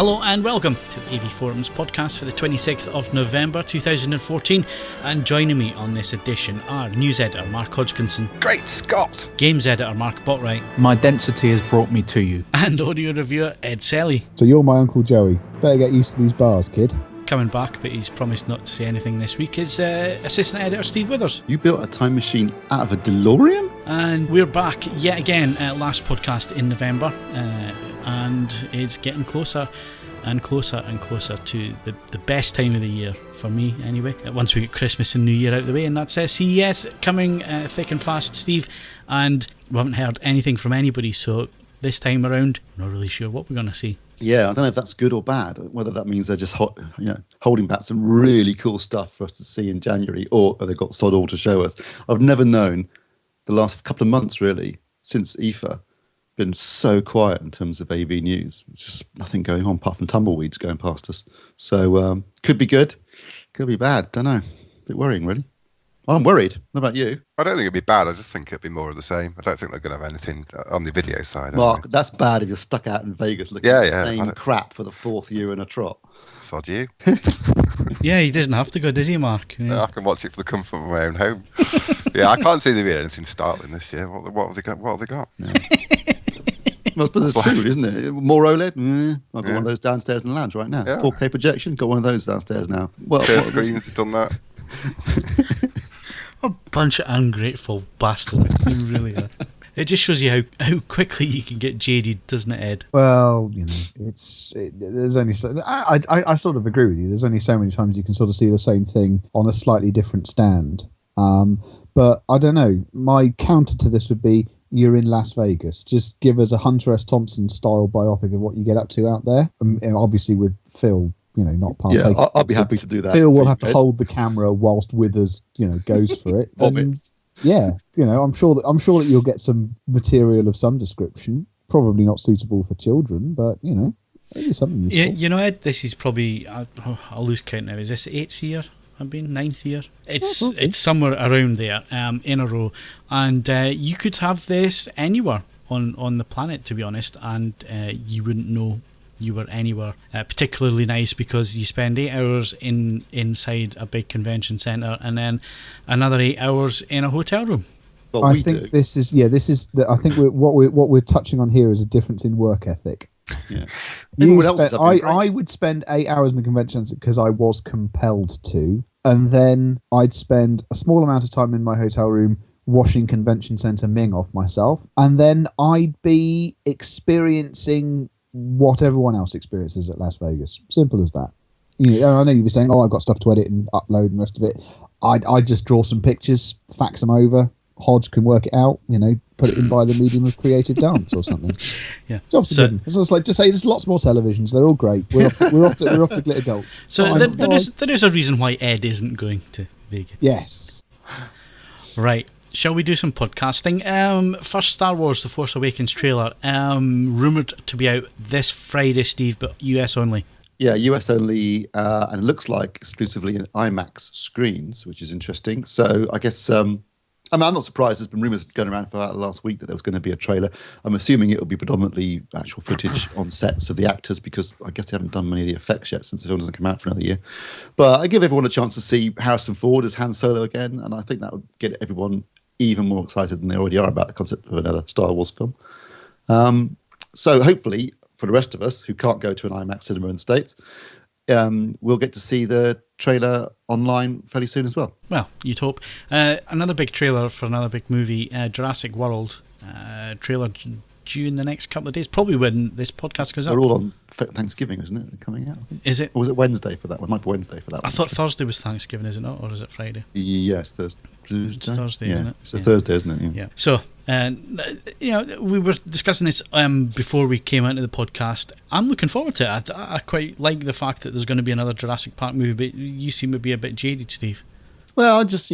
Hello and welcome to the AVForums podcast for the 26th of November 2014, and joining me on this edition are news editor Mark Hodgkinson. Great Scott! Games editor Mark Botwright. My density has brought me to you. And audio reviewer Ed Selly. So you're my Uncle Joey. Better get used to these bars, kid. Coming back, but he's promised not to say anything this week, is assistant editor Steve Withers. You built a time machine out of a DeLorean? And we're back yet again, last podcast in November, and it's getting closer and closer and closer to the best time of the year, for me anyway, once we get Christmas and New Year out of the way, and that's CES coming thick and fast, Steve, and we haven't heard anything from anybody, so this time around, I'm not really sure what we're going to see. Yeah, I don't know if that's good or bad, whether that means they're just holding back some really cool stuff for us to see in January, or they've got sod all to show us. I've never known the last couple of months, really, since IFA, been so quiet in terms of AV news. It's just nothing going on apart from tumbleweeds going past us. So could be good, could be bad, don't know. A bit worrying, really. I'm worried. What about you? I don't think it'd be bad. I just think it'd be more of the same. I don't think they're going to have anything on the video side. Mark, that's bad if you're stuck out in Vegas looking at the same crap for the fourth year in a trot. Sod you. Yeah, he doesn't have to go, does he, Mark? Yeah. I can watch it for the comfort of my own home. Yeah, I can't see there being anything startling this year. What have they got? What have they got? Yeah. Well, I suppose it's food, isn't it? More OLED? I've got one of those downstairs in the lounge right now. Yeah. 4K projection, got one of those downstairs now. Well, screens have done that. A bunch of ungrateful bastards. They really are. It just shows you how quickly you can get jaded, doesn't it, Ed? Well, there's only so. I sort of agree with you. There's only so many times you can sort of see the same thing on a slightly different stand. But I don't know. My counter to this would be, you're in Las Vegas. Just give us a Hunter S. Thompson style biopic of what you get up to out there. And obviously with Phil, not partaking. Yeah, I'll be happy to do that. Phil will have to hold the camera whilst Withers, goes for it. Vomits. Yeah, I'm sure that you'll get some material of some description. Probably not suitable for children, but maybe something useful. Yeah, Ed, this is probably I'll lose count now. Is this 8th year? I've been 9th year. It's somewhere around there in a row, and you could have this anywhere on the planet, to be honest, and you wouldn't know you were anywhere particularly nice, because you spend 8 hours inside a big convention centre and then another 8 hours in a hotel room. Well, I think this is I think what we're touching on here is a difference in work ethic. Yeah. I would spend 8 hours in the convention centre because I was compelled to, and then I'd spend a small amount of time in my hotel room washing convention centre Ming off myself, and then I'd be experiencing what everyone else experiences at Las Vegas. Simple as that. I know you'd be saying, I've got stuff to edit and upload and the rest of it. I'd just draw some pictures, fax them over. Hodge can work it out, put it in by the medium of creative dance or something. Yeah. Jobs are good. It's just like, just say there's lots more televisions. They're all great. We're off to Glitter Gulch. So there is a reason why Ed isn't going to Vegas. Yes. Right. Shall we do some podcasting? First, Star Wars The Force Awakens trailer, rumoured to be out this Friday, Steve, but US only. Yeah, US only, and it looks like exclusively in IMAX screens, which is interesting. So I guess, I'm not surprised. There's been rumours going around for the last week that there was going to be a trailer. I'm assuming it will be predominantly actual footage on sets of the actors, because I guess they haven't done many of the effects yet since the film doesn't come out for another year. But I give everyone a chance to see Harrison Ford as Han Solo again, and I think that would get everyone even more excited than they already are about the concept of another Star Wars film. So hopefully, for the rest of us who can't go to an IMAX cinema in the States, we'll get to see the trailer online fairly soon as well. Well, you'd hope. Another big trailer for another big movie, Jurassic World, trailer due in the next couple of days, probably when this podcast goes up. They're all on Thanksgiving, isn't it? They're coming out, I think. Is it? Or was it Wednesday for that one? It might be Wednesday for that one. I thought Thursday was Thanksgiving, is it not? Or is it Friday? Yes, Thursday. It's Thursday, isn't it? It's a Thursday, isn't it? Yeah. So, we were discussing this before we came into the podcast. I'm looking forward to it. I quite like the fact that there's going to be another Jurassic Park movie, but you seem to be a bit jaded, Steve. Well, I just,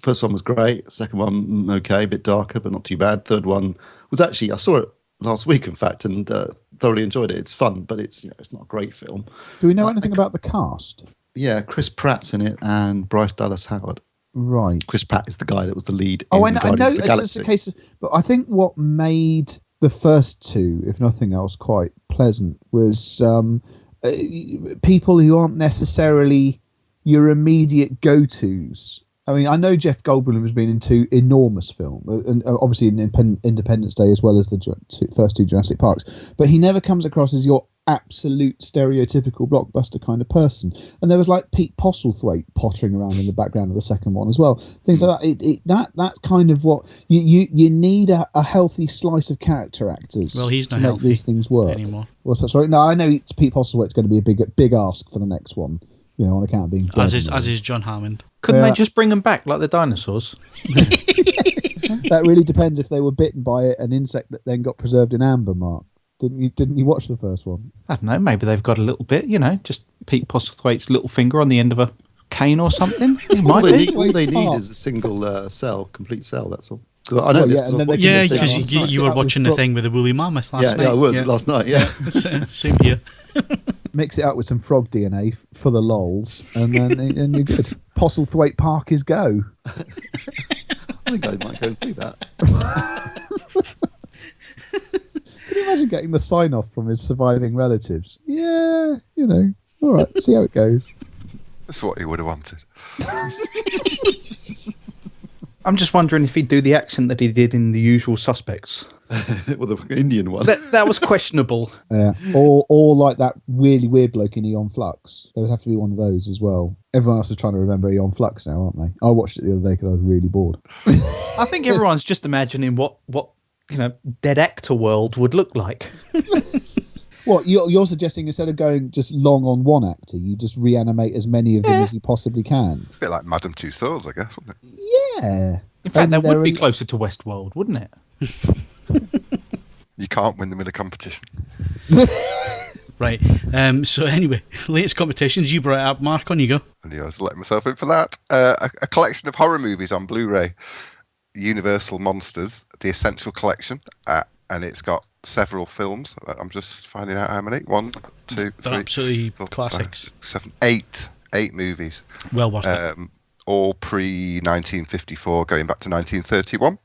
first one was great. Second one, okay, a bit darker, but not too bad. Third one was actually, I saw it last week, in fact, and thoroughly enjoyed it. It's fun, but it's not a great film. Do we know anything about the cast? Yeah, Chris Pratt's in it and Bryce Dallas Howard. Right. Chris Pratt is the guy that was the lead. Oh, in I know. Guardians of the Galaxy. It's a case of, but I think what made the first two, if nothing else, quite pleasant, was people who aren't necessarily your immediate go-tos. I mean, I know Jeff Goldblum has been in two enormous films, and obviously in Independence Day as well as the first two Jurassic Parks, but he never comes across as your absolute stereotypical blockbuster kind of person. And there was like Pete Postlethwaite pottering around in the background of the second one as well. Things like that. That's kind of what you need a healthy slice of character actors. Well, he's to not make healthy these things work anymore. Well, that's right. No, I know Pete Postlethwaite's going to be a big ask for the next one. You know, on account of being dead. As is John Hammond. Couldn't they just bring them back like the dinosaurs? That really depends if they were bitten by an insect that then got preserved in amber, Mark. Didn't you watch the first one? I don't know. Maybe they've got a little bit, just Pete Postlethwaite's little finger on the end of a cane or something. All they need is a single cell, complete cell. That's all. I know because you were watching the thing with the woolly mammoth last night. Yeah, I was last night. Yeah, same here. Mix it up with some frog DNA for the lols, and then you're good. Postlethwaite Park is go. I think I might go and see that. Can you imagine getting the sign off from his surviving relatives? Yeah, all right, see how it goes. That's what he would have wanted. I'm just wondering if he'd do the accent that he did in The Usual Suspects. Well, the Indian one. That was questionable. Yeah, or like that really weird bloke in Eon Flux. There would have to be one of those as well. Everyone else is trying to remember Eon Flux now, aren't they? I watched it the other day because I was really bored. I think everyone's just imagining what dead actor world would look like. What you're suggesting, instead of going just long on one actor, you just reanimate as many of them as you possibly can? A bit like Madame Tussauds, I guess, wouldn't it? Yeah. In fact, that would be closer to Westworld, wouldn't it? You can't win them in a competition. Right. So anyway, latest competitions. You brought it up, Mark. On you go. I knew I was letting myself in for that. A collection of horror movies on Blu-ray. Universal Monsters, the Essential Collection, and it's got several films. I'm just finding out how many. 1, 2, 3. They're absolutely 4, classics. 5, 6, 7, 8 movies. Well worth it. All pre-1954, going back to 1931.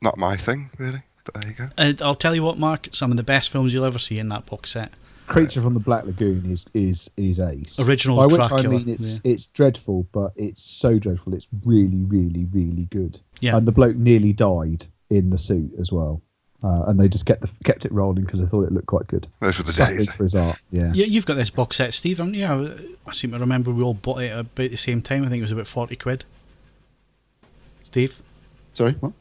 Not my thing, really, but there you go. I'll tell you what, Mark. Some of the best films you'll ever see in that box set. Creature from the Black Lagoon is ace. Original By which Dracula. I mean it's dreadful, but it's so dreadful. It's really, really, really good. Yeah. And the bloke nearly died in the suit as well. And they just kept it rolling because they thought it looked quite good. Those were the Savage days. for his art. Yeah. You've got this box set, Steve, haven't you? I seem to remember we all bought it about the same time. I think it was about 40 quid. Steve? Sorry, what?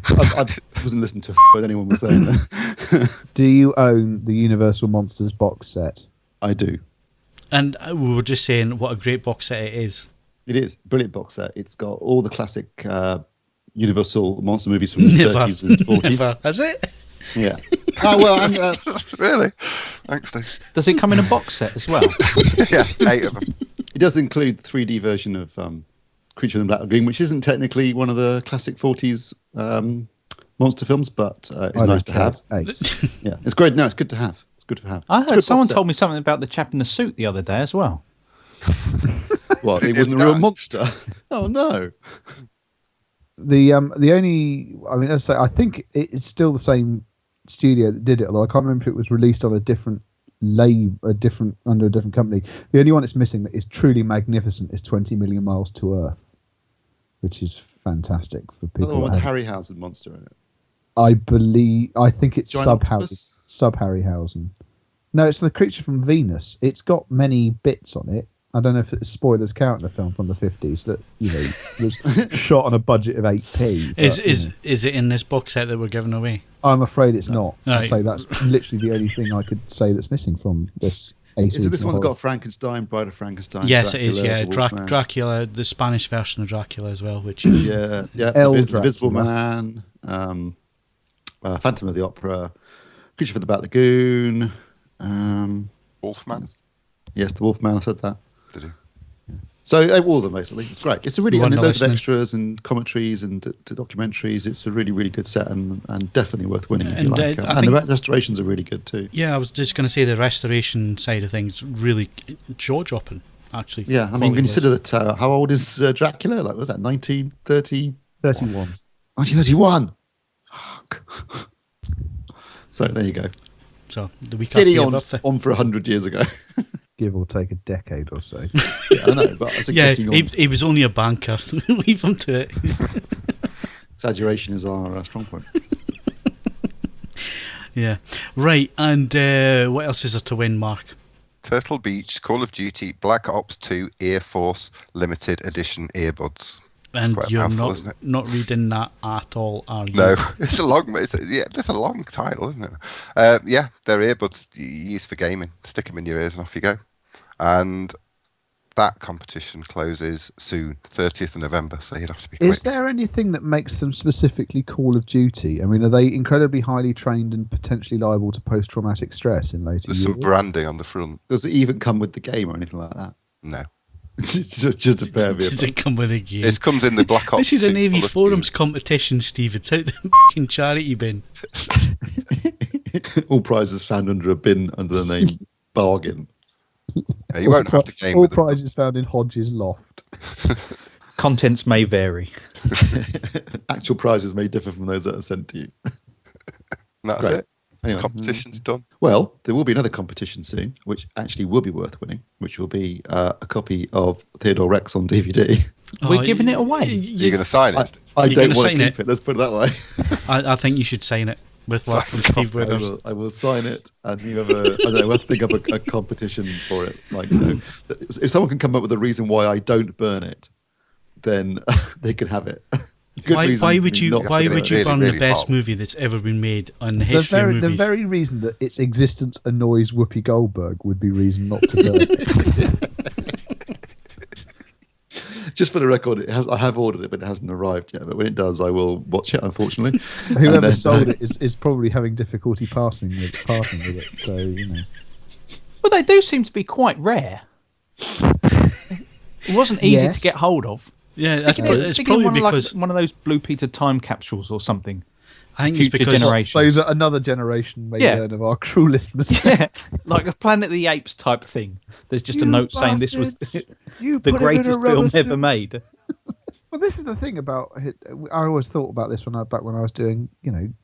I wasn't listening to what anyone was saying there. Do you own the Universal Monsters box set? I do. And we were just saying what a great box set it is. It is. Brilliant box set. It's got all the classic Universal monster movies from the 30s and 40s. Never. Has it? Yeah. Oh, well, Really? Thanks, Steve. Does it come in a box set as well? Yeah, 8 of them. it does include the 3D version of Creature in the Black Lagoon, which isn't technically one of the classic 40s monster films, but it's nice to have. Yeah, it's great. No, it's good to have. It's good to have. I heard someone told me something about the chap in the suit the other day as well. What? It wasn't a real monster? Oh no. The only, I mean, as I say, I think it's still the same studio that did it, although I can't remember if it was released on a different under a different company. The only one it's missing that is truly magnificent is 20 Million Miles to Earth, which is fantastic for people. The one with the Harryhausen monster in it. I think it's Sub octopus? Harryhausen. No, it's the Creature from Venus. It's got many bits on it. I don't know if it's spoilers count in a film from the 50s that was shot on a budget of 8p. Is it in this box set that we're giving away? I'm afraid it's not. Right. I say that's literally the only thing I could say that's missing from this. Is it this one's got Frankenstein, Bride of Frankenstein? Yes, Dracula, it is. Yeah, the Wolfman? Dracula, the Spanish version of Dracula as well, which is yeah, Dracula. Invisible Man, Phantom of the Opera, Creature from the Black Lagoon, Wolfman. Yes, the Wolfman. I said that. Did you? So all of them basically. It's great. It's a really One and loads of listening. extras and commentaries and documentaries. It's a really, really good set and definitely worth winning if you And, like. I And think- the restorations are really good too. I was just going to say the restoration side of things really jaw dropping. Actually, Yeah, I mean, consider that. How old is Dracula? Like, was that 1930? 31. 1931. So there you go. So the week after Getting your birthday. on for 100 years ago. Give or take a decade or so. Yeah, I know, but I said Yeah, getting on. he was only a banker. Leave him to it. Exaggeration is our strong point. Yeah. Right, and what else is there to win, Mark? Turtle Beach Call of Duty Black Ops 2 Air Force Limited Edition earbuds. And quite a you're mouthful, isn't it? not reading that at all, are you? No, it's a long title, isn't it? Yeah, they're earbuds you use for gaming. Stick them in your ears and off you go. And that competition closes soon, 30th of November, so you'd have to be quick. Is there anything that makes them specifically Call of Duty? I mean, are they incredibly highly trained and potentially liable to post-traumatic stress in later There's years? some branding on the front. Does it even come with the game or anything like that? No. just a pair of Does it come with a game? It comes in the Black Ops. This is an 2 AV colour Forums competition, Steve. It's out the fucking charity bin. All prizes found under a bin under the name Bargain. Yeah, you won't have to game all with them. prizes found in Hodge's loft. Contents may vary. Actual prizes may differ from those that are sent to you. That's Great. it. Anyway. Competition's done. Well, there will be another competition soon, which actually will be worth winning, which will be a copy of Theodore Rex on DVD. We're giving it away. You're going to sign it? I You're don't gonna want to sign keep it. Let's put it that way. I think you should sign it with love from Steve Withers. I will sign it, and you have I don't know, we'll have to think of a competition for it. Like, if someone can come up with a reason why I don't burn it, then they can have it. Why would you not to burn get it really, the really best hot. movie that's ever been made on the history of movies? The very reason that its existence annoys Whoopi Goldberg would be reason not to burn it. Just for the record, I have ordered it, but it hasn't arrived yet. But when it does, I will watch it, unfortunately. Whoever sold it is probably having difficulty passing with it. So, you know. Well, they do seem to be quite rare. It wasn't easy Yes. to get hold of. Yeah, Sticking it's in probably one, because like, one of those Blue Peter time capsules or something. I think it's future because generations. So that another generation may learn of our cruelest mistake. Yeah, like a Planet of the Apes type thing. There's just a You note saying this was bastards. You the put him in a greatest rubber film suit. ever made. Well, this is the thing about it. I always thought about this when I was doing,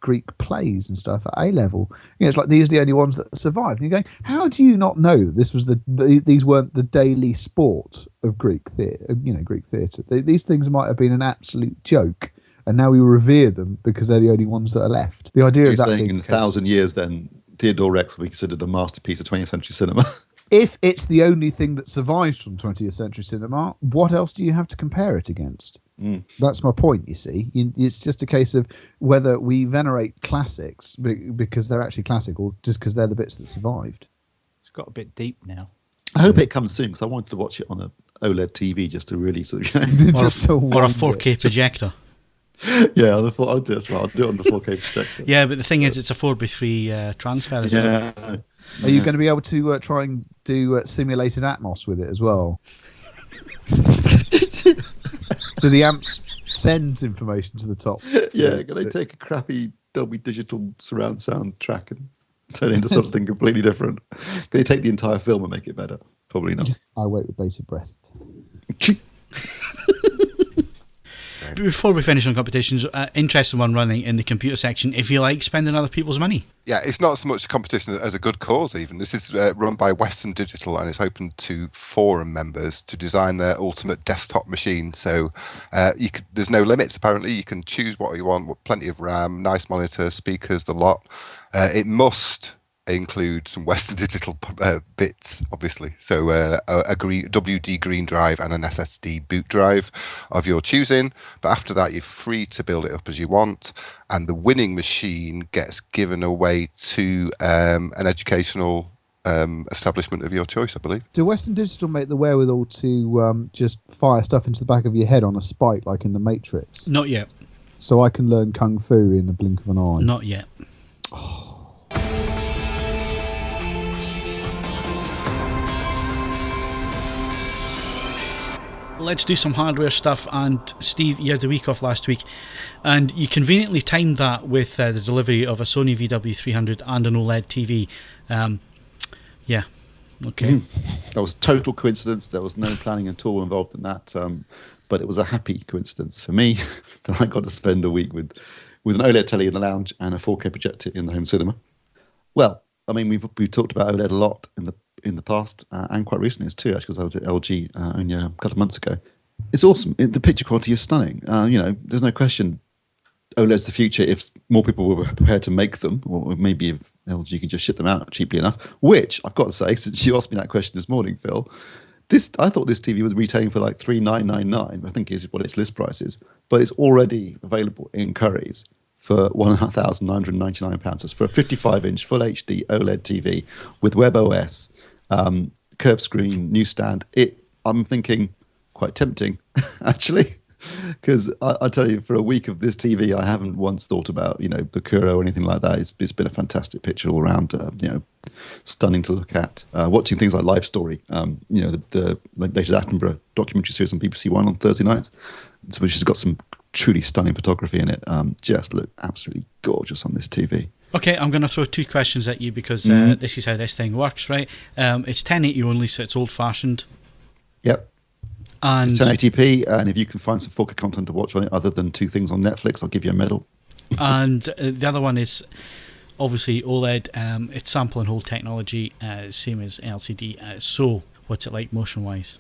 Greek plays and stuff at A level. It's like these are the only ones that survived. And you're going, how do you not know that this was these weren't the daily sport of Greek theatre? Greek theatre. These things might have been an absolute joke, and now we revere them because they're the only ones that are left. The idea You're of that saying being in the case- 1,000 years, then Theodore Rex will be considered a masterpiece of 20th century cinema. if it's the only thing that survives from 20th century cinema, what else do you have to compare it against? That's my point, you see. It's just a case of whether we venerate classics because they're actually classic or just because they're the bits that survived. It's got a bit deep now. I hope it comes soon because I wanted to watch it on a OLED TV just to really sort of, Just or a wonder. 4K projector. yeah, I thought I'll do it as well. I'll do it on the 4K projector. Yeah, but the thing is, it's a 4:3 transfer, isn't it? Yeah. Are you going to be able to try and do simulated Atmos with it as well? Do the amps send information to the top? Yeah, can they take a crappy Dolby Digital surround sound track and turn it into something completely different? Can they take the entire film and make it better? Probably not. I wait with bated breath. Before we finish on competitions, interesting one running in the computer section. If you like spending other people's money, Yeah, it's not so much a competition as a good cause even. This is run by Western Digital and it's open to forum members to design their ultimate desktop machine. So there's no limits, apparently. You can choose what you want, with plenty of RAM, nice monitor, speakers, the lot. It must include some Western Digital bits, obviously. So a WD green drive and an SSD boot drive of your choosing. But after that, you're free to build it up as you want. And the winning machine gets given away to an educational establishment of your choice, I believe. Do Western Digital make the wherewithal to just fire stuff into the back of your head on a spike like in The Matrix? not yet. So I can learn Kung Fu in the blink of an eye? Not yet. Let's do some hardware stuff. And Steve, you had the week off last week, and you conveniently timed that with the delivery of a Sony VW300 and an OLED TV. Yeah, okay. That was total coincidence. There was no planning at all involved in that. But it was a happy coincidence for me that I got to spend a week with with an OLED telly in the lounge and a 4K projector in the home cinema. Well, I mean, we've talked about OLED a lot in the past and quite recently too, actually, because I was at LG only a couple of months ago. It's awesome. The picture quality is stunning. There's no question OLED's the future if more people were prepared to make them, or maybe if LG could just ship them out cheaply enough, which I've got to say, since you asked me that question this morning, Phil, I thought this TV was retailing for like $3,999, I think is what its list price is, but it's already available in Currys for £1,999. That's for a 55-inch Full HD OLED TV with WebOS, curved screen, new stand. I'm thinking quite tempting, actually, because I tell you, for a week of this TV, I haven't once thought about, the Kuro or anything like that. It's been a fantastic picture all around, stunning to look at. Watching things like Life Story, the latest Attenborough documentary series on BBC One on Thursday nights, which has got some truly stunning photography in it. Just look absolutely gorgeous on this TV. Okay, I'm going to throw two questions at you because this is how this thing works, right? It's 1080 only, so it's old-fashioned. Yep. And it's 1080p, and if you can find some 4K content to watch on it other than two things on Netflix, I'll give you a medal. And the other one is obviously OLED. It's sample and hold technology, same as LCD. So what's it like motion-wise?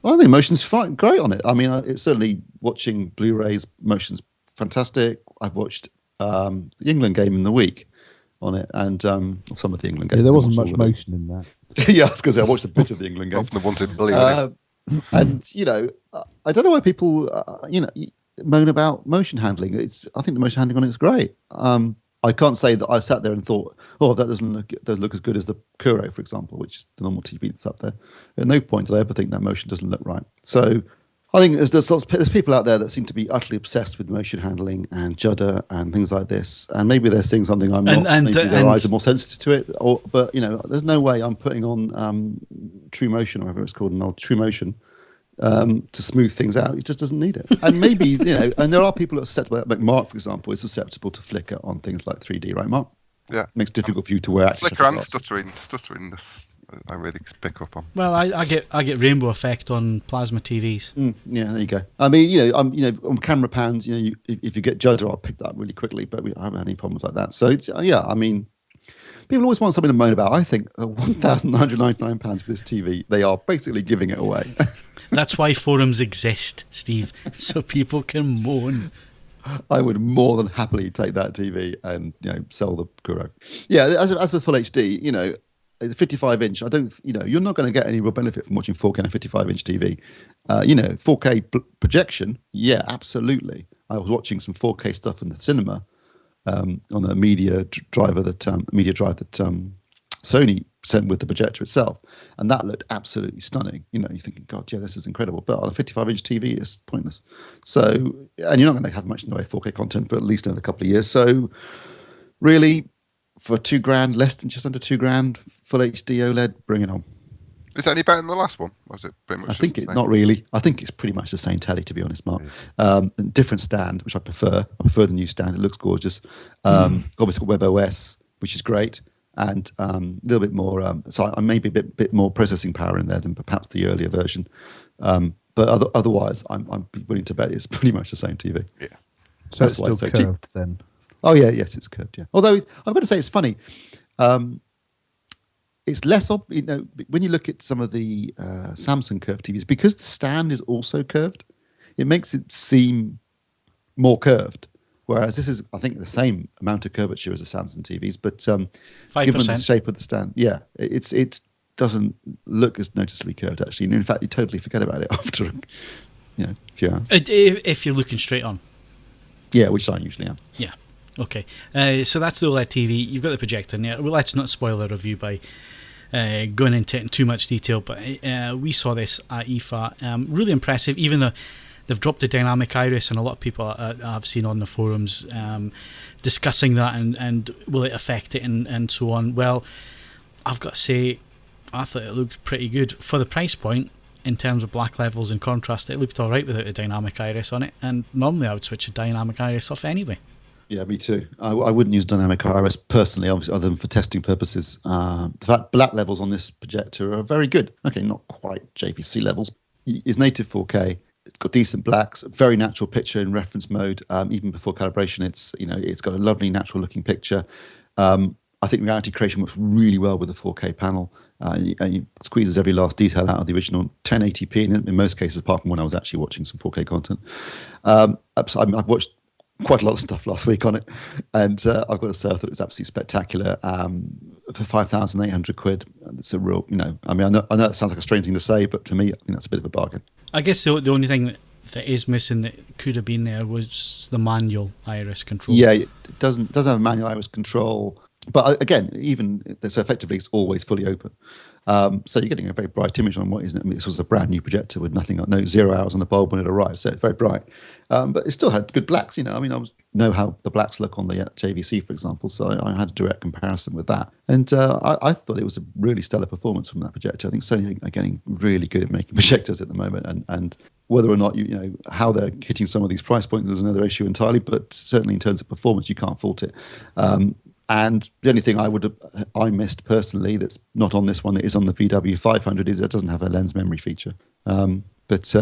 Well, I think motion's great on it. I mean, it's certainly watching Blu-rays, motion's fantastic. I've watched the England game in the week on it, and some of the England game. Yeah, there wasn't much motion in that. Yeah, I was going to say, I watched a bit of the England game. Often the ones in Blu-ray. And, I don't know why people, moan about motion handling. I think the motion handling on it is great. I can't say that I sat there and thought, that doesn't look as good as the Kuro, for example, which is the normal TV that's up there. At no point did I ever think that motion doesn't look right. So I think there's people out there that seem to be utterly obsessed with motion handling and judder and things like this. And maybe they're seeing something I'm not. Maybe their eyes are more sensitive to it. But there's no way I'm putting on True Motion, or whatever it's called, an old True Motion, to smooth things out. It just doesn't need it. And maybe, and there are people that are susceptible, like Mark, for example, is susceptible to flicker on things like 3D, right, Mark? Yeah. It makes it difficult for you to wear actually. Flicker and stuttering this. I really pick up on. Well, I get rainbow effect on plasma TVs. Yeah, there you go. I mean, on camera pans, if you get judder, I'll pick that up really quickly. But I haven't had any problems like that. So it's I mean, people always want something to moan about. I think £1,999 for this TV, they are basically giving it away. That's why forums exist, Steve, so people can moan. I would more than happily take that TV and sell the Kuro. Yeah, as with Full HD, it's a 55-inch. I don't, you're not going to get any real benefit from watching 4K on a 55-inch TV. 4K projection, yeah, absolutely. I was watching some 4K stuff in the cinema on a media drive that Sony sent with the projector itself, and that looked absolutely stunning. You're thinking, God, yeah, this is incredible. But on a 55-inch TV, it's pointless. So, and you're not going to have much in the way of 4K content for at least another couple of years. So, really, for $2,000, just under $2,000, Full HD OLED, bring it on. Is it any better than the last one? Or is it pretty much? I think it's not really. I think it's pretty much the same telly, to be honest, Mark. Different stand, which I prefer. I prefer the new stand. It looks gorgeous. Obviously got WebOS, which is great. And a little bit more, so maybe a bit more processing power in there than perhaps the earlier version. But otherwise, I'm willing to bet it's pretty much the same TV. Yeah. So it's still curved then? Oh, yeah, yes, it's curved, yeah. Although, I've got to say, it's funny. It's less when you look at some of the Samsung curved TVs, because the stand is also curved, it makes it seem more curved. Whereas this is, I think, the same amount of curvature as the Samsung TVs, but 5%. Given the shape of the stand, yeah, it doesn't look as noticeably curved, actually. And in fact, you totally forget about it after a few hours. If you're looking straight on. Yeah, which I usually am. Yeah. Okay. So that's the OLED TV. You've got the projector in there. Well, let's not spoil the review by going into it in too much detail, but we saw this at IFA. Really impressive, even though they've dropped the dynamic iris, and a lot of people I've seen on the forums discussing that and will it affect it and so on. Well, I've got to say, I thought it looked pretty good for the price point in terms of black levels and contrast. It looked all right without a dynamic iris on it, and normally I would switch a dynamic iris off anyway. Yeah, me too. I wouldn't use dynamic iris personally, obviously, other than for testing purposes. The fact black levels on this projector are very good. Okay, not quite JVC levels. It's native 4K. got decent blacks, very natural picture in reference mode. Even before calibration, it's got a lovely natural looking picture. I think reality creation works really well with the 4K panel. It squeezes every last detail out of the original 1080p in most cases, apart from when I was actually watching some 4K content. I've watched quite a lot of stuff last week on it, and I've got to say I thought it was absolutely spectacular. For 5,800 quid, it's a real, I know it sounds like a strange thing to say, but to me, I think that's a bit of a bargain. I guess the only thing that is missing that could have been there was the manual iris control. Yeah, it doesn't have a manual iris control. But again, so effectively, it's always fully open. So you're getting a very bright image on what isn't it? I mean, this was a brand new projector with no 0 hours on the bulb when it arrived, so it's very bright. But it still had good blacks. I know how the blacks look on the JVC, for example. So I had a direct comparison with that, and I thought it was a really stellar performance from that projector. I think Sony are getting really good at making projectors at the moment, and whether or not how they're hitting some of these price points is another issue entirely. But certainly in terms of performance, you can't fault it. And the only thing I missed personally that's not on this one that is on the VW 500 is it doesn't have a lens memory feature. But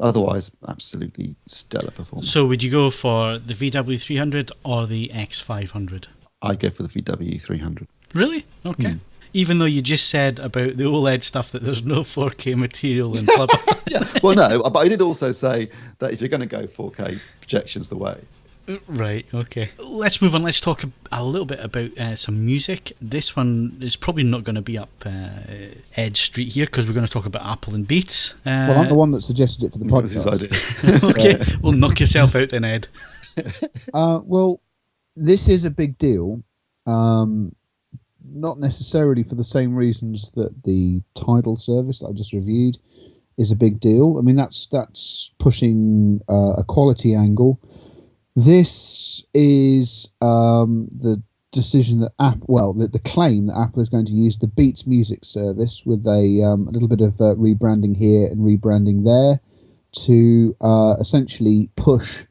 otherwise, absolutely stellar performance. So would you go for the VW 300 or the X500? I'd go for the VW 300. Really? Okay. Even though you just said about the OLED stuff that there's no 4K material and blah, blah. Yeah, well, no, but I did also say that if you're going to go 4K, projection's the way. Right, okay. Let's move on. Let's talk a little bit about some music. This one is probably not going to be up Ed Street here because we're going to talk about Apple and Beats. Well, I'm the one that suggested it for the podcast. Okay, well, knock yourself out then, Ed. Well, this is a big deal. Not necessarily for the same reasons that the Tidal service that I just reviewed is a big deal. I mean, that's pushing a quality angle. This is the decision that the claim that Apple is going to use the Beats music service with a little bit of rebranding here and rebranding there to essentially push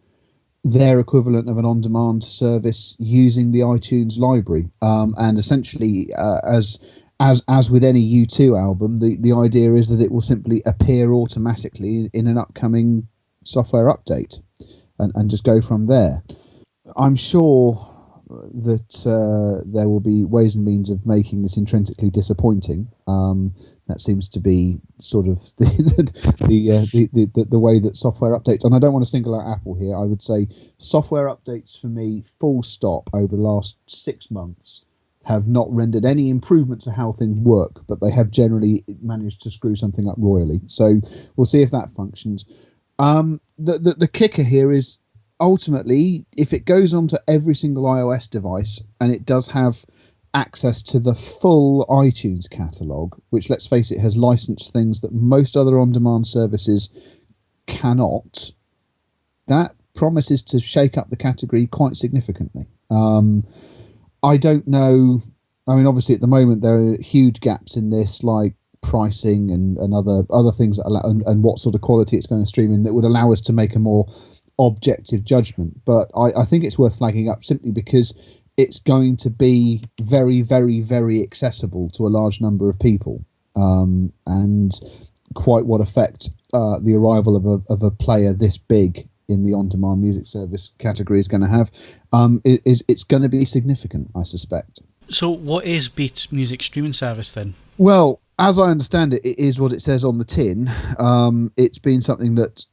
their equivalent of an on-demand service using the iTunes library. And essentially, as with any U2 album, the idea is that it will simply appear automatically in an upcoming software update. And just go from there. I'm sure that there will be ways and means of making this intrinsically disappointing. That seems to be sort of the way that software updates. And I don't want to single out Apple here. I would say software updates for me, full stop, over the last 6 months have not rendered any improvement to how things work, but they have generally managed to screw something up royally. So we'll see if that functions. The kicker here is ultimately if it goes onto every single iOS device and it does have access to the full iTunes catalog, which, let's face it, has licensed things that most other on-demand services cannot, that promises to shake up the category quite significantly. I don't know. I mean, obviously at the moment there are huge gaps in this, like pricing and other things that allow, and what sort of quality it's going to stream in that would allow us to make a more objective judgment. But I think it's worth flagging up simply because it's going to be very, very, very accessible to a large number of people, and quite what effect the arrival of a player this big in the on-demand music service category is going to have. It's going to be significant, I suspect. So what is Beats music streaming service then? Well, as I understand it, it is what it says on the tin. It's been something that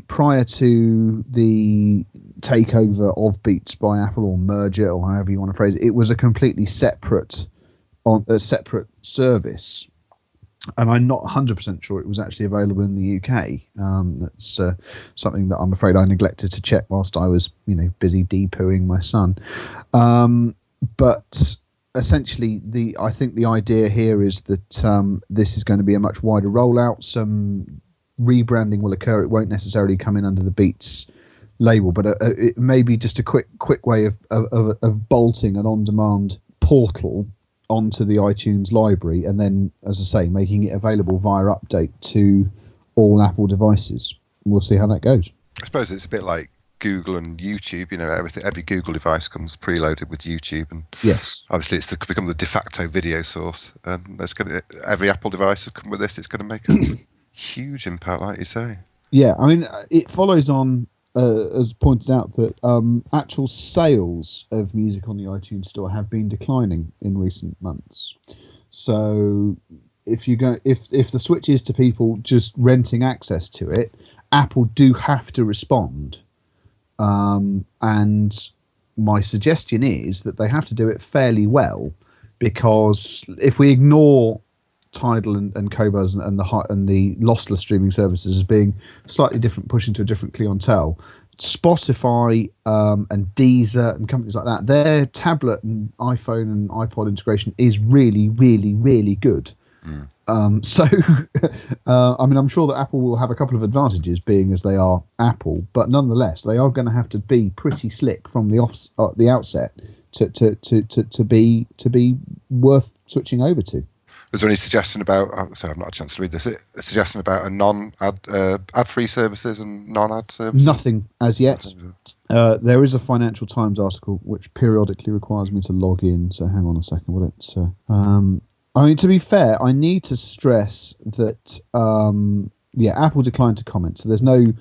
prior to the takeover of Beats by Apple, or merger, or however you want to phrase it, it was a completely separate service. And I'm not 100% sure it was actually available in the UK. That's something that I'm afraid I neglected to check whilst I was, busy depooing my son. But essentially, I think the idea here is that this is going to be a much wider rollout. Some rebranding will occur. It won't necessarily come in under the Beats label, but it may be just a quick way of bolting an on-demand portal onto the iTunes library, and then, as I say, making it available via update to all Apple devices. We'll see how that goes. I suppose it's a bit like Google and YouTube. Every Google device comes preloaded with YouTube, and yes, obviously it's become the de facto video source. And every Apple device has come with this. It's going to make a huge impact, like you say. Yeah, I mean, it follows on, as pointed out, that actual sales of music on the iTunes Store have been declining in recent months. So if the switch is to people just renting access to it, Apple do have to respond. And my suggestion is that they have to do it fairly well, because if we ignore Tidal and Qobuz and the lossless streaming services as being slightly different, pushing to a different clientele, Spotify and Deezer and companies like that, their tablet and iPhone and iPod integration is really, really, really good. So, I mean, I'm sure that Apple will have a couple of advantages, being as they are Apple, but nonetheless, they are going to have to be pretty slick from the outset to be worth switching over to. Was there any suggestion about? Sorry, I've not had a chance to read this. A suggestion about a ad-free services and non-ad services? Nothing as yet. There is a Financial Times article which periodically requires me to log in. So hang on a second. Will it? I mean, to be fair, I need to stress that Apple declined to comment, so there's no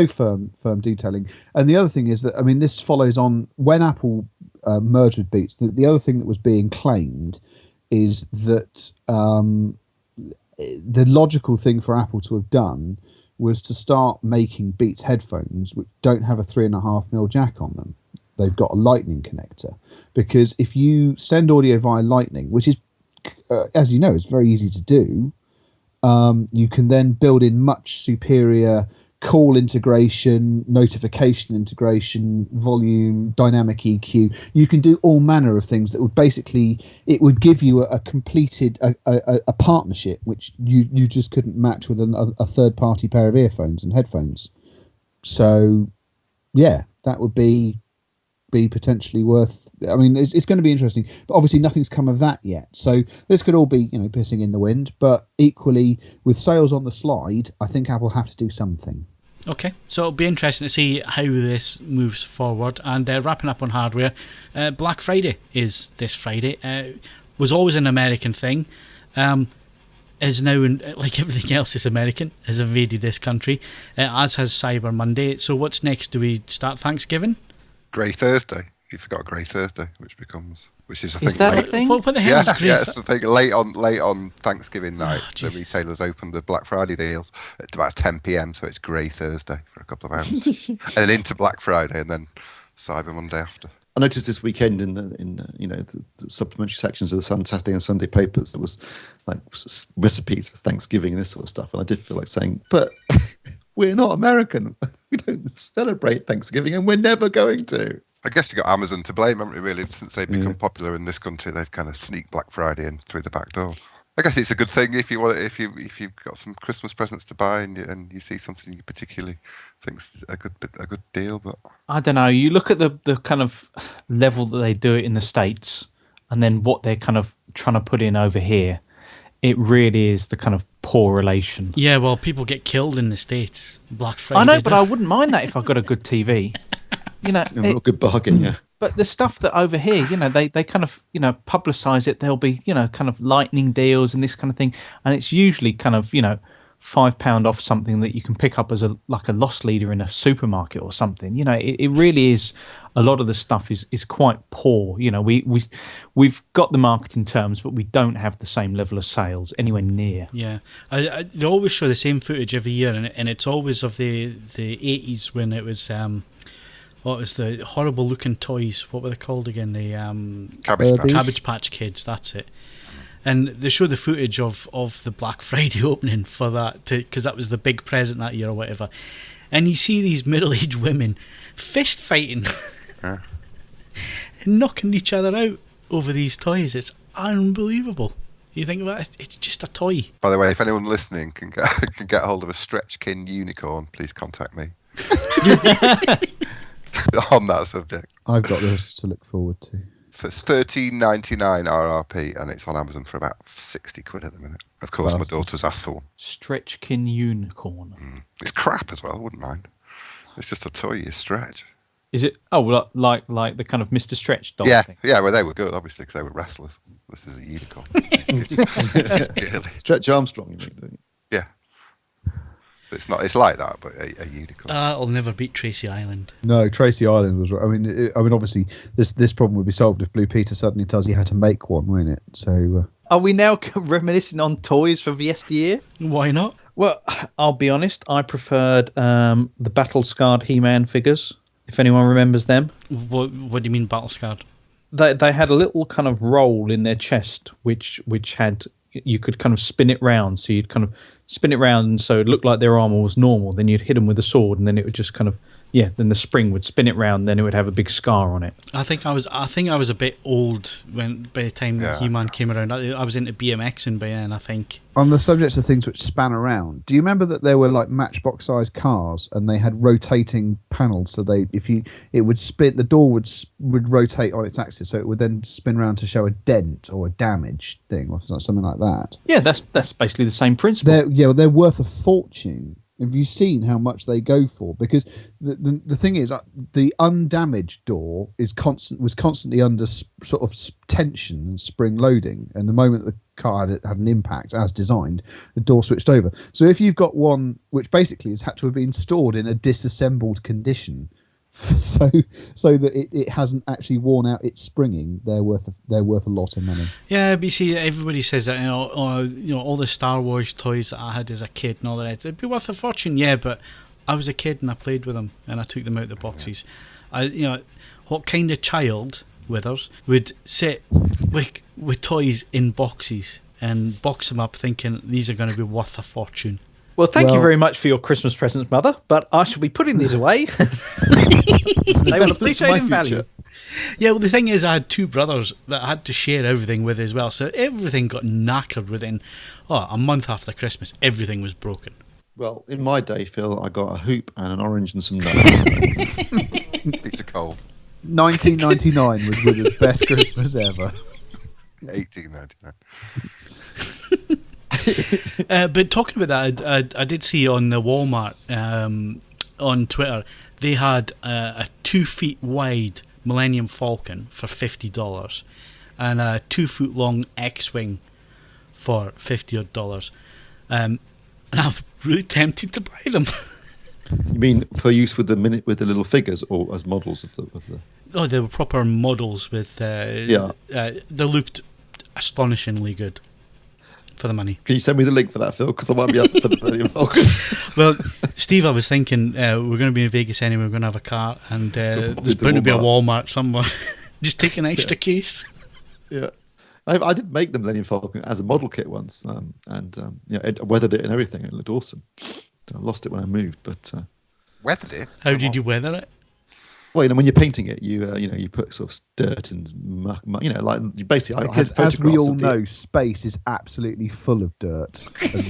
firm detailing. And the other thing is that, I mean, this follows on when Apple merged with Beats. The other thing that was being claimed is that the logical thing for Apple to have done was to start making Beats headphones which don't have a 3.5mm jack on them. They've got a Lightning connector, because if you send audio via Lightning, which is, as you know, it's very easy to do, you can then build in much superior call integration, notification integration, volume, dynamic EQ. You can do all manner of things that would basically, it would give you a completed a partnership which you just couldn't match with a third party pair of earphones and headphones. So yeah, that would be potentially worth. I mean, it's going to be interesting, but obviously nothing's come of that yet. So this could all be, pissing in the wind. But equally, with sales on the slide, I think Apple have to do something. Okay, so it'll be interesting to see how this moves forward. And wrapping up on hardware, Black Friday is this Friday. Was always an American thing. Is now, like everything else is American, has invaded this country, as has Cyber Monday. So what's next? Do we start Thanksgiving? Grey Thursday. You forgot Grey Thursday, which is a thing. Is that a thing? What the hell is Grey? Yeah, it's the thing. Late on Thanksgiving night, the retailers open the Black Friday deals at about 10 p.m. So it's Grey Thursday for a couple of hours, and then into Black Friday, and then Cyber Monday after. I noticed this weekend in the supplementary sections of the Saturday and Sunday papers, there was like recipes for Thanksgiving and this sort of stuff, and I did feel like saying, but we're not American. We don't celebrate Thanksgiving, and we're never going to. I guess you got Amazon to blame, haven't you, really? Since they've become popular in this country, they've kind of sneaked Black Friday in through the back door. I guess it's a good thing if you've got some Christmas presents to buy and you see something you particularly think's a good deal. But I don't know. You look at the kind of level that they do it in the States, and then what they're kind of trying to put in over here. It really is the kind of poor relation. Yeah, well, people get killed in the States. Black Friday. I know, but I wouldn't mind that if I got a good TV. A good bargain, yeah. But the stuff that over here, they kind of, publicise it. There'll be, kind of lightning deals and this kind of thing. And it's usually kind of, £5 off something that you can pick up as a loss leader in a supermarket or something. It really is. A lot of the stuff is quite poor. We've got the marketing terms, but we don't have the same level of sales anywhere near. Yeah, they always show the same footage every year, and it's always of the 80s when it was what was the horrible looking toys? What were they called again? The Cabbage Patch Kids. That's it. And they show the footage of the Black Friday opening for that, because that was the big present that year or whatever. And you see these middle-aged women fist fighting, and knocking each other out over these toys. It's unbelievable. You think about it, it's just a toy. By the way, if anyone listening can get hold of a Stretchkin unicorn, please contact me. On that subject. I've got this to look forward to. For $13.99 RRP, and it's on Amazon for about 60 quid at the minute. Of course, my daughter's asked for one. Stretchkin unicorn. It's crap as well, I wouldn't mind. It's just a toy you stretch. Is it? Oh, like the kind of Mr. Stretch doll thing? Yeah, well, they were good, obviously, because they were wrestlers. This is a unicorn. Stretch Armstrong, you mean, don't you? Yeah. It's not. It's like that, but a unicorn. It'll never beat Tracy Island. No, Tracy Island was. I mean, obviously, this problem would be solved if Blue Peter suddenly tells you how to make one, won't it? So. Are we now reminiscing on toys from yesteryear? Why not? Well, I'll be honest. I preferred the battle-scarred He-Man figures. If anyone remembers them. What do you mean battle-scarred? They had a little kind of roll in their chest, which had you could kind of spin it round. So you'd kind of spin it round, and so it looked like their armor was normal. Then you'd hit them with a sword, and then it would just kind of then the spring would spin it round, then it would have a big scar on it. I think I was a bit old by the time He-Man came around. I was into BMXing by then, I think. On the subject of things which span around, do you remember that there were like matchbox-sized cars, and they had rotating panels, so it would spin, the door would rotate on its axis, so it would then spin around to show a dent or a damage thing or something like that. Yeah, that's basically the same principle. They're worth a fortune. Have you seen how much they go for? Because the thing is, the undamaged door was constantly under sort of tension and spring loading, and the moment the car had an impact as designed, the door switched over. So if you've got one which basically has had to have been stored in a disassembled condition, so that it hasn't actually worn out its springing, they're worth a lot of money. Yeah, but you see, everybody says that all the Star Wars toys that I had as a kid and all that, it'd be worth a fortune. Yeah, but I was a kid and I played with them and I took them out of the boxes. What kind of child with us would sit with toys in boxes and box them up thinking these are going to be worth a fortune? Well, thank you very much for your Christmas presents, Mother, but I shall be putting these away. They will appreciate in value. Yeah, well, the thing is, I had two brothers that I had to share everything with as well, so everything got knackered within a month after Christmas. Everything was broken. Well, in my day, Phil, I got a hoop and an orange and some nuts. Piece of coal. 1999 was the best Christmas ever. 1899. But talking about that, I did see on the Walmart on Twitter, they had a 2 feet wide Millennium Falcon for $50 and a 2 foot long X-Wing for $50 and I'm really tempted to buy them. You mean for use with the little figures, or as models of the? Oh, they were proper models with. They looked astonishingly good. For the money. Can you send me the link for that, Phil? Because I might be up for the Millennium Falcon. Well, Steve, I was thinking we're going to be in Vegas anyway. We're going to have a car, and there's bound to be a Walmart somewhere. Just take an extra case. Yeah, I did make the Millennium Falcon as a model kit once, and I weathered it and everything. It looked awesome. I lost it when I moved, but weathered it. How did you weather it? Well, when you're painting it, you put sort of dirt and muck, like basically. Because as we all know, space is absolutely full of dirt.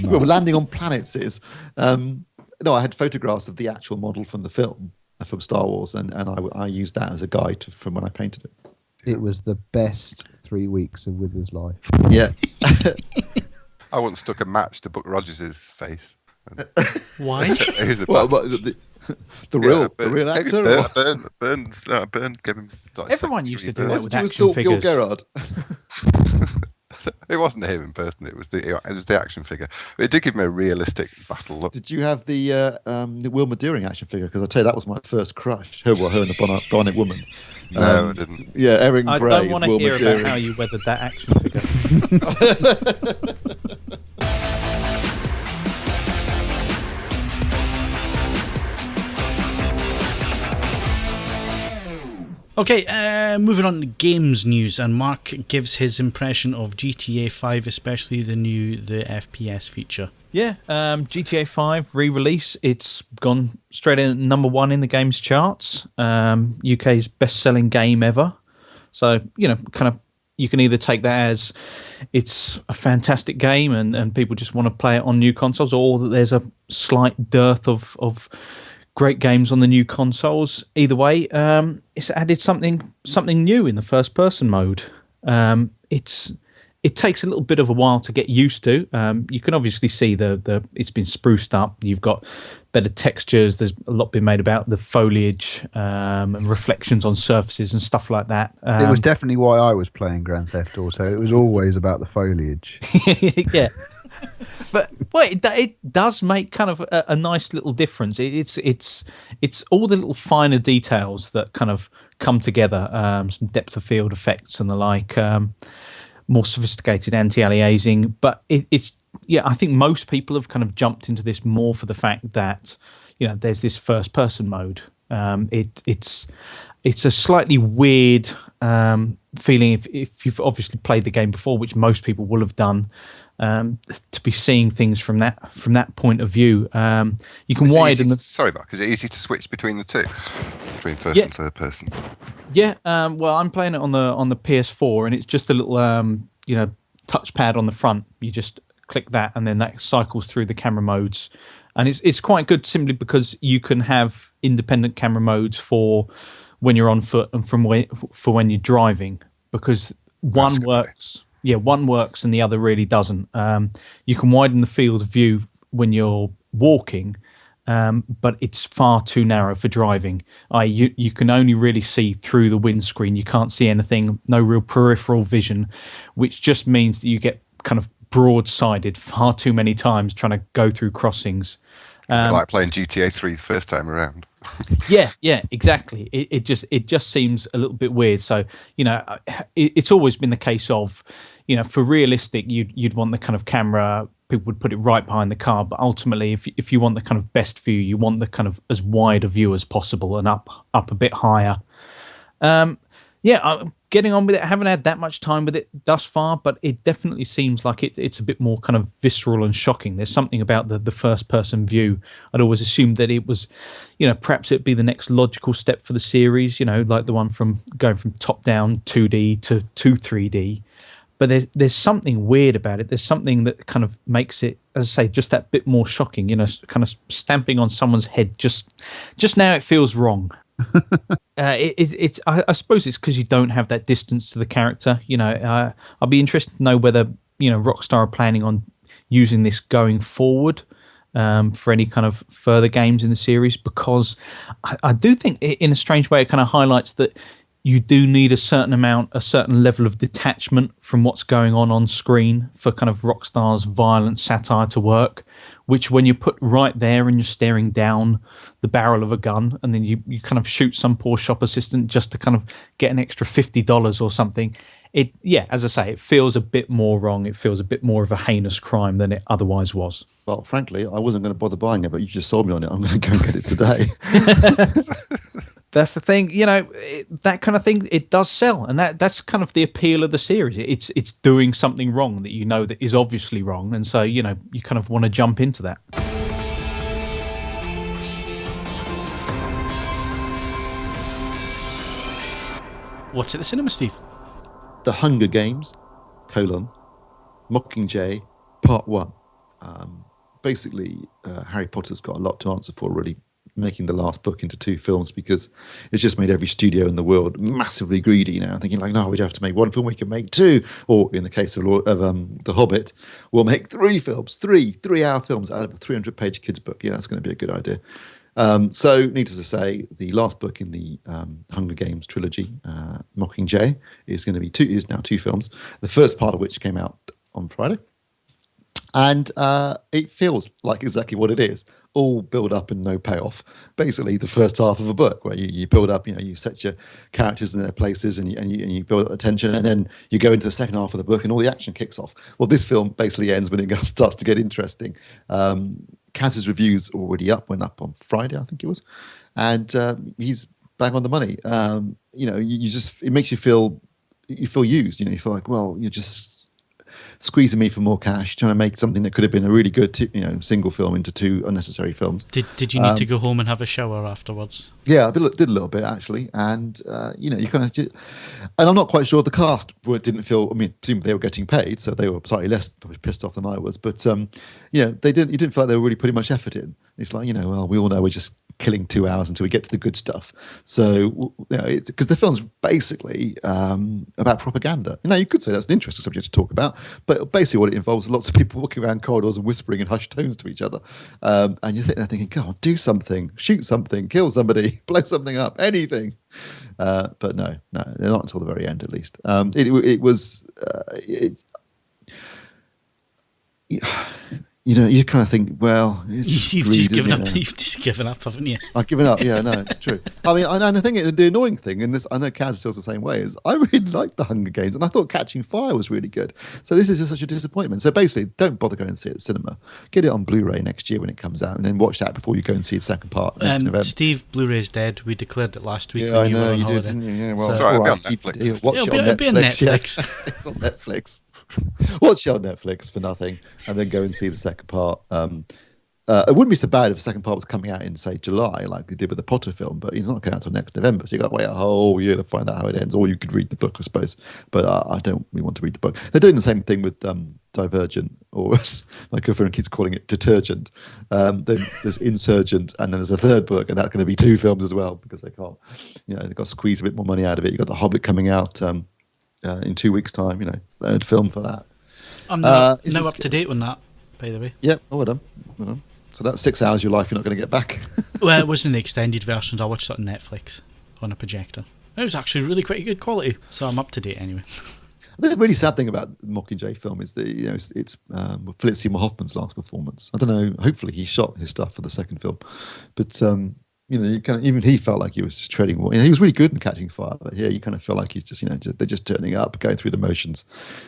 Well, landing on planets is. No, I had photographs of the actual model from the film, from Star Wars, and I used that as a guide from when I painted it. It was the best 3 weeks of Wither's life. Yeah. I once stuck a match to Buck Rogers' face. Why? The real actor? Burn gave him. Everyone used to do that with action action figures. Gerard? It wasn't him in person. It was the action figure. But it did give him a realistic battle look. Did you have the Wilma Deering action figure? Because I tell you, that was my first crush. Her and the Bionic Woman. No, I didn't. Yeah, Erin Gray. I don't want to Wilma hear Deering. about how you weathered that action figure. Okay, moving on to games news, and Mark gives his impression of GTA 5, especially the FPS feature. Yeah, GTA 5 re-release. It's gone straight in at number 1 in the games charts. UK's best-selling game ever. So, you can either take that as it's a fantastic game and people just want to play it on new consoles, or that there's a slight dearth of great games on the new consoles. Either way, it's added something new in the first-person mode. It takes a little bit of a while to get used to. You can obviously see the it's been spruced up. You've got better textures. There's a lot been made about the foliage and reflections on surfaces and stuff like that. It was definitely why I was playing Grand Theft Auto. It was always about the foliage. Yeah. But it does make kind of a nice little difference. It's all the little finer details that kind of come together. Some depth of field effects and the like. More sophisticated anti-aliasing, but I think most people have kind of jumped into this more for the fact that there's this first person mode. It's a slightly weird feeling if you've obviously played the game before, which most people will have done. To be seeing things from that point of view, you can widen. Sorry, Mark. Is it easy to switch between the two, between first and third person? Yeah. Well, I'm playing it on the PS4, and it's just a little touchpad on the front. You just click that, and then that cycles through the camera modes, and it's quite good simply because you can have independent camera modes for when you're on foot and for when you're driving, because one works. Yeah, one works and the other really doesn't. You can widen the field of view when you're walking, but it's far too narrow for driving. You can only really see through the windscreen. You can't see anything, no real peripheral vision, which just means that you get kind of broad-sided far too many times trying to go through crossings. Like playing GTA 3 the first time around. Yeah, exactly. It just seems a little bit weird. So it's always been the case of, for realistic, you'd want the kind of camera. People would put it right behind the car, but ultimately, if you want the kind of best view, you want the kind of as wide a view as possible and up a bit higher. I'm getting on with it. I haven't had that much time with it thus far, but it definitely seems like it's a bit more kind of visceral and shocking. There's something about the first person view. I'd always assumed that it was, perhaps it'd be the next logical step for the series, like the one from going from top down 2D to 3D. But there's something weird about it. There's something that kind of makes it, as I say, just that bit more shocking, kind of stamping on someone's head. Just now it feels wrong. I suppose it's because you don't have that distance to the character. I'll be interested to know whether Rockstar are planning on using this going forward for any kind of further games in the series, because I do think in a strange way it kind of highlights that you do need a certain level of detachment from what's going on screen for kind of Rockstar's violent satire to work, which when you're put right there and you're staring down the barrel of a gun and then you kind of shoot some poor shop assistant just to kind of get an extra $50 or something, as I say, it feels a bit more wrong. It feels a bit more of a heinous crime than it otherwise was. Well, frankly, I wasn't going to bother buying it, but you just sold me on it. I'm going to go and get it today. That's the thing, that kind of thing, it does sell, and that's kind of the appeal of the series. It's doing something wrong that is obviously wrong, and so you kind of want to jump into that. What's at the cinema, Steve? The Hunger Games, Mockingjay, Part 1. Basically, Harry Potter's got a lot to answer for, really, making the last book into 2 films, because it's just made every studio in the world massively greedy now, thinking like, no, we don't have to make 1 film, we can make 2, or in the case of The Hobbit, we'll make 3 films, 3-hour films out of a 300-page kids book. Yeah, that's going to be a good idea. So needless to say, the last book in the Hunger Games trilogy, Mockingjay, is now 2 films, the first part of which came out on Friday. And it feels like exactly what it is. All build up and no payoff. Basically, the first half of a book where you build up, you set your characters in their places and you build up the tension, and then you go into the second half of the book and all the action kicks off. Well, this film basically ends when it starts to get interesting. Kaz's review's already up, went up on Friday, I think it was, and he's bang on the money. It makes you feel used. You feel like, well, you're just squeezing me for more cash, trying to make something that could have been a really good single film into 2 unnecessary films. Did you need to go home and have a shower afterwards? Yeah, I did a little bit actually, and you kind of, and I'm not quite sure the cast didn't feel. I mean, presumably they were getting paid, so they were slightly less pissed off than I was. But you didn't feel like they were really putting much effort in. It's like, well, we all know we're just killing 2 hours until we get to the good stuff. So because the film's basically about propaganda. Now you could say that's an interesting subject to talk about, but basically what it involves is lots of people walking around corridors and whispering in hushed tones to each other, and you're sitting there thinking, God, do something, shoot something, kill somebody, blow something up, anything. But no, they're not until the very end, at least. you kind of think, well, it's You've greed, just given isn't up. it? You've just given up, haven't you? I've given up. Yeah, no, it's true. I mean, and the annoying thing, and this, I know Kaz feels the same way, is I really liked The Hunger Games, and I thought Catching Fire was really good. So this is just such a disappointment. So basically, don't bother going to see it at the cinema. Get it on Blu-ray next year when it comes out, and then watch that before you go and see the second part next November. Steve, Blu-ray's dead. We declared it last week. Yeah, when I you know were on you holiday. did, didn't you? Yeah, well, So- It'll be on all right, Netflix. watch It'll it on be on Netflix. Netflix. Yeah. It's on Netflix. Watch it on Netflix for nothing, and then go and see the second part. It wouldn't be so bad if the second part was coming out in, say, July, like they did with the Potter film, but it's not going out until next November, so you got to wait a whole year to find out how it ends, or you could read the book, I suppose. But I don't really want to read the book. They're doing the same thing with Divergent, or as my girlfriend keeps calling it, Detergent. Then there's Insurgent, and then there's a third book, and that's going to be 2 films as well, because they can't, they've got to squeeze a bit more money out of it. You've got The Hobbit coming out in 2 weeks' time, third film for that. I'm now up to date on that, by the way. Yep, well done. So that's 6 hours of your life you're not going to get back. Well, it wasn't the extended versions. I watched it on Netflix on a projector. It was actually really quite good quality, so I'm up to date anyway. I think the really sad thing about the Mockingjay film is that it's Philip Seymour Hoffman's last performance. I don't know. Hopefully, he shot his stuff for the second film, but even he felt like he was just treading water. He was really good in Catching Fire, but here you kind of feel like he's just they're just turning up, going through the motions,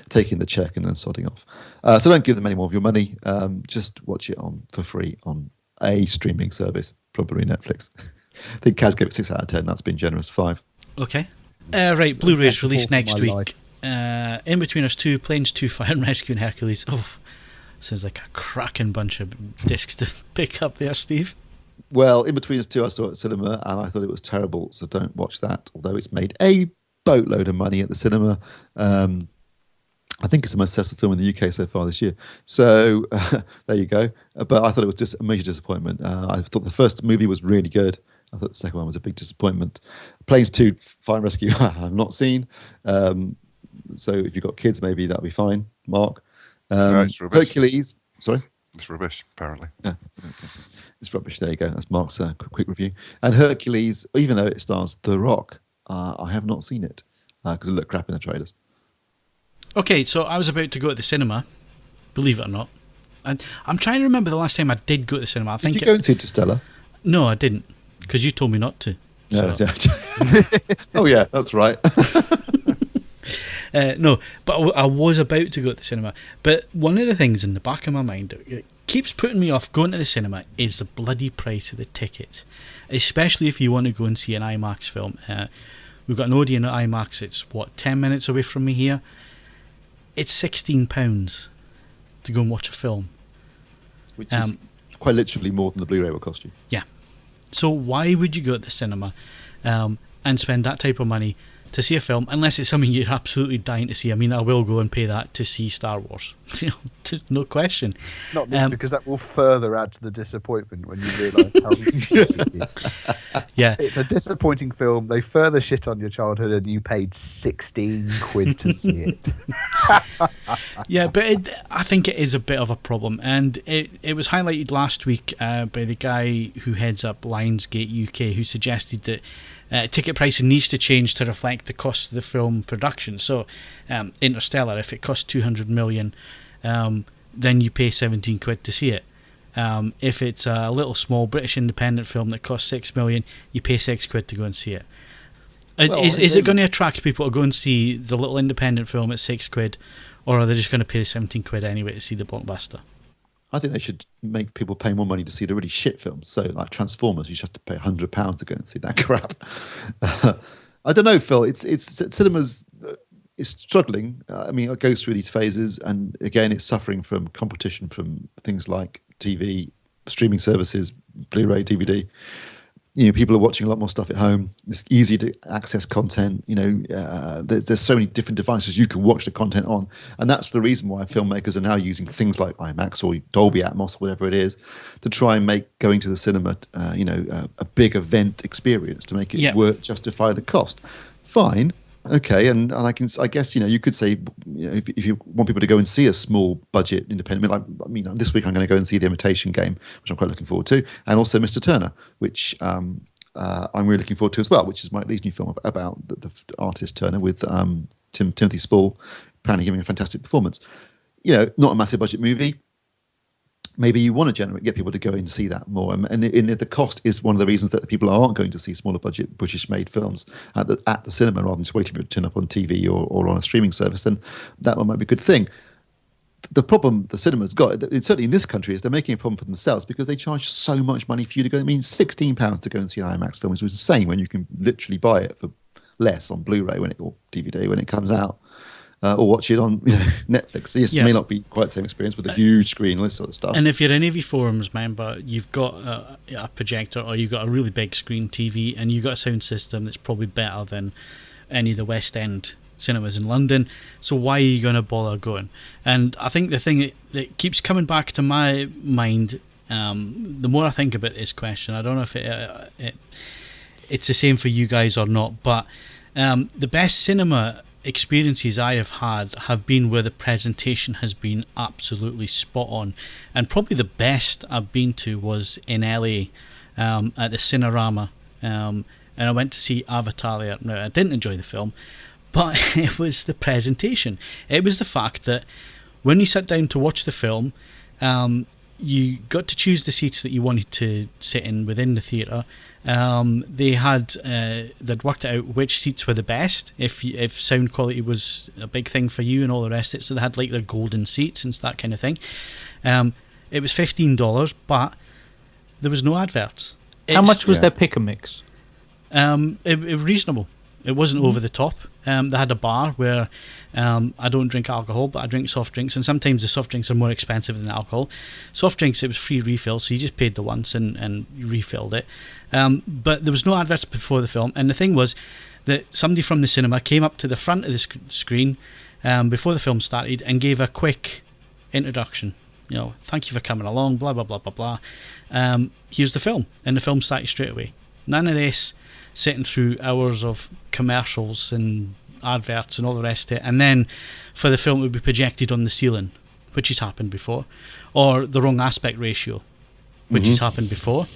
taking the check, and then sodding off. So don't give them any more of your money. Just watch it for free on a streaming service, probably Netflix. I think Kaz gave it 6 out of 10. That's been generous. 5. Okay. Right, Blu-ray's released for my next week. life. In Between Us 2, Planes 2, Fire and Rescue, and Hercules. Oh, sounds like a cracking bunch of discs to pick up there, Steve. Well, In Between Us 2, I saw it at cinema, and I thought it was terrible, so don't watch that, although it's made a boatload of money at the cinema. I think it's the most successful film in the UK so far this year. So there you go. But I thought it was just a major disappointment. I thought the first movie was really good. I thought the second one was a big disappointment. Planes 2, Fire and Rescue, I've not seen. So if you've got kids, maybe that'll be fine, Mark. No, it's rubbish. Hercules, sorry? It's rubbish, apparently. Yeah, okay. It's rubbish. There you go. That's Mark's quick review. And Hercules, even though it stars The Rock, I have not seen it because it looked crap in the trailers. Okay, so I was about to go to the cinema, believe it or not. And I'm trying to remember the last time I did go to the cinema. Did you go and see Interstellar? No, I didn't, because you told me not to. No, So- oh yeah, that's right. No, but I was about to go to the cinema. But one of the things in the back of my mind that keeps putting me off going to the cinema is the bloody price of the tickets, especially if you want to go and see an IMAX film. We've got an Odeon at IMAX. It's 10 minutes away from me here. It's £16 to go and watch a film. Which is quite literally more than the Blu-ray will cost you. Yeah. So why would you go to the cinema and spend that type of money to see a film, unless it's something you're absolutely dying to see? I mean, I will go and pay that to see Star Wars. No question. Not least because that will further add to the disappointment when you realise how ridiculous it is. Yeah. It's a disappointing film. They further shit on your childhood and you paid 16 quid to see it. Yeah, but I think it is a bit of a problem. And it was highlighted last week by the guy who heads up Lionsgate UK, who suggested that ticket pricing needs to change to reflect the cost of the film production. So Interstellar, if it costs 200 million, then you pay 17 quid to see it. If it's a little small British independent film that costs 6 million, you pay 6 quid to go and see it. Well, Is it going to attract people to go and see the little independent film at 6 quid, or are they just going to pay the 17 quid anyway to see the blockbuster? I think they should make people pay more money to see the really shit films. So, like Transformers, you should have to pay £100 to go and see that crap. I don't know, Phil. It's cinemas. It's struggling. I mean, it goes through these phases, and again, it's suffering from competition from things like TV, streaming services, Blu-ray, DVD. People are watching a lot more stuff at home. It's easy to access content. There's so many different devices you can watch the content on, and that's the reason why filmmakers are now using things like IMAX or Dolby Atmos, or whatever it is, to try and make going to the cinema, a big event experience to make it justify the cost. Fine. Okay, and I guess you could say if you want people to go and see a small budget independent, this week I'm going to go and see The Imitation Game, which I'm quite looking forward to, and also Mr. Turner, which I'm really looking forward to as well, which is Mike Leigh's new film about the artist Turner with Timothy Spall apparently giving a fantastic performance. Not a massive budget movie. maybe you want to get people to go in to see that more. And the cost is one of the reasons that people aren't going to see smaller budget British-made films at the cinema rather than just waiting for it to turn up on TV or on a streaming service. Then that one might be a good thing. The problem the cinema's got, certainly in this country, is they're making a problem for themselves because they charge so much money for you to go. I mean, £16 to go and see an IMAX film is insane when you can literally buy it for less on Blu-ray or DVD when it comes out. Or watch it on Netflix. So yes, it may not be quite the same experience with a huge screen and this sort of stuff. And if you're an AVForums member, you've got a projector or you've got a really big screen TV and you've got a sound system that's probably better than any of the West End cinemas in London. So why are you going to bother going? And I think the thing that keeps coming back to my mind, the more I think about this question, I don't know if it's the same for you guys or not, but the best cinema experiences I have been where the presentation has been absolutely spot on, and probably the best I've been to was in LA at the Cinerama, and I went to see Avatar there. Now, I didn't enjoy the film, but it was the presentation. It was the fact that when you sat down to watch the film, you got to choose the seats that you wanted to sit in within the theatre. They'd worked out which seats were the best if sound quality was a big thing for you and all the rest of it. So they had like their golden seats and that kind of thing. It was $15, but there was no adverts. How much was their pick and mix? It was reasonable. It wasn't over the top. They had a bar where I don't drink alcohol, but I drink soft drinks, and sometimes the soft drinks are more expensive than alcohol. Soft drinks, it was free refill, so you just paid the once and you refilled it. But there was no adverts before the film, and the thing was that somebody from the cinema came up to the front of the screen before the film started and gave a quick introduction. Thank you for coming along, blah, blah, blah, blah, blah. Here's the film, and the film started straight away. None of this sitting through hours of commercials and adverts and all the rest of it, and then for the film it would be projected on the ceiling, which has happened before, or the wrong aspect ratio, which has happened before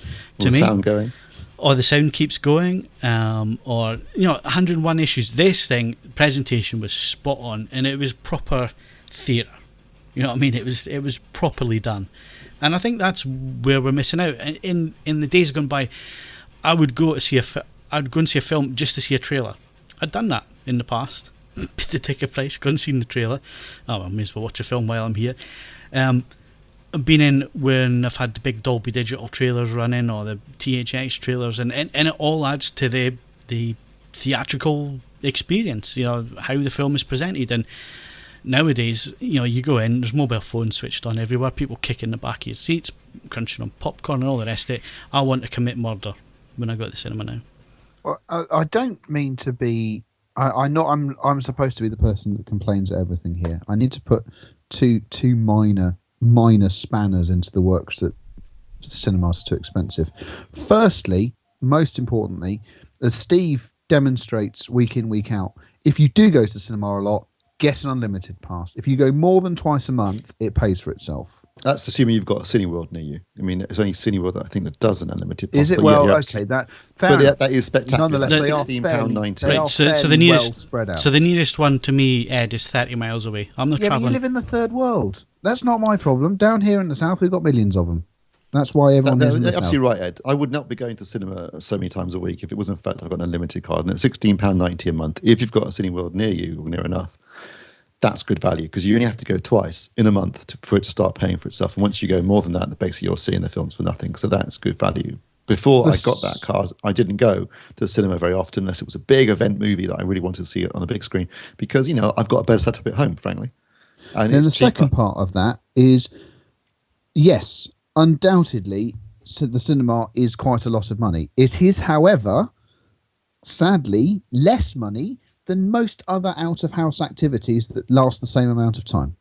to me. Sound going, or the sound keeps going, or 101 issues. This presentation was spot on, and it was proper theatre. You know what I mean? It was properly done, and I think that's where we're missing out. In the days gone by, I would go and see a film just to see a trailer. I'd done that in the past. Paid the ticket price, gone and seen the trailer. I may as well watch a film while I'm here. I've been in when I've had the big Dolby Digital trailers running or the THX trailers, and it all adds to the theatrical experience, how the film is presented. And nowadays, you go in, there's mobile phones switched on everywhere, people kicking the back of your seats, crunching on popcorn and all the rest of it. I want to commit murder when I go to the cinema now. Well, I don't mean to be. I'm supposed to be the person that complains at everything here. I need to put two minor spanners into the works that cinemas are too expensive. Firstly, most importantly, as Steve demonstrates week in, week out, if you do go to the cinema a lot, get an unlimited pass. If you go more than twice a month, it pays for itself. That's assuming you've got a Cineworld near you. I mean, it's only Cineworld that I think that does an unlimited pass. Is it? Well, okay, that is spectacular. Nonetheless, That's they are £16.90. Right, so the nearest spread out. So the nearest one to me, Ed, is 30 miles away. I'm not travelling. But you live in the third world. That's not my problem. Down here in the south, we've got millions of them. That's why everyone lives in the south. Absolutely right, Ed. I would not be going to cinema so many times a week if it was in fact I've got an unlimited card, and it's £16.90 a month. If you've got a Cineworld near you or near enough, that's good value because you only have to go twice in a month for it to start paying for itself. And once you go more than that, basically you're seeing the films for nothing. So that's good value. Before I got that card, I didn't go to the cinema very often unless it was a big event movie that I really wanted to see it on a big screen because, I've got a better setup at home, frankly. And then the second part of that is, yes, undoubtedly, the cinema is quite a lot of money. It is, however, sadly, less money than most other out-of-house activities that last the same amount of time.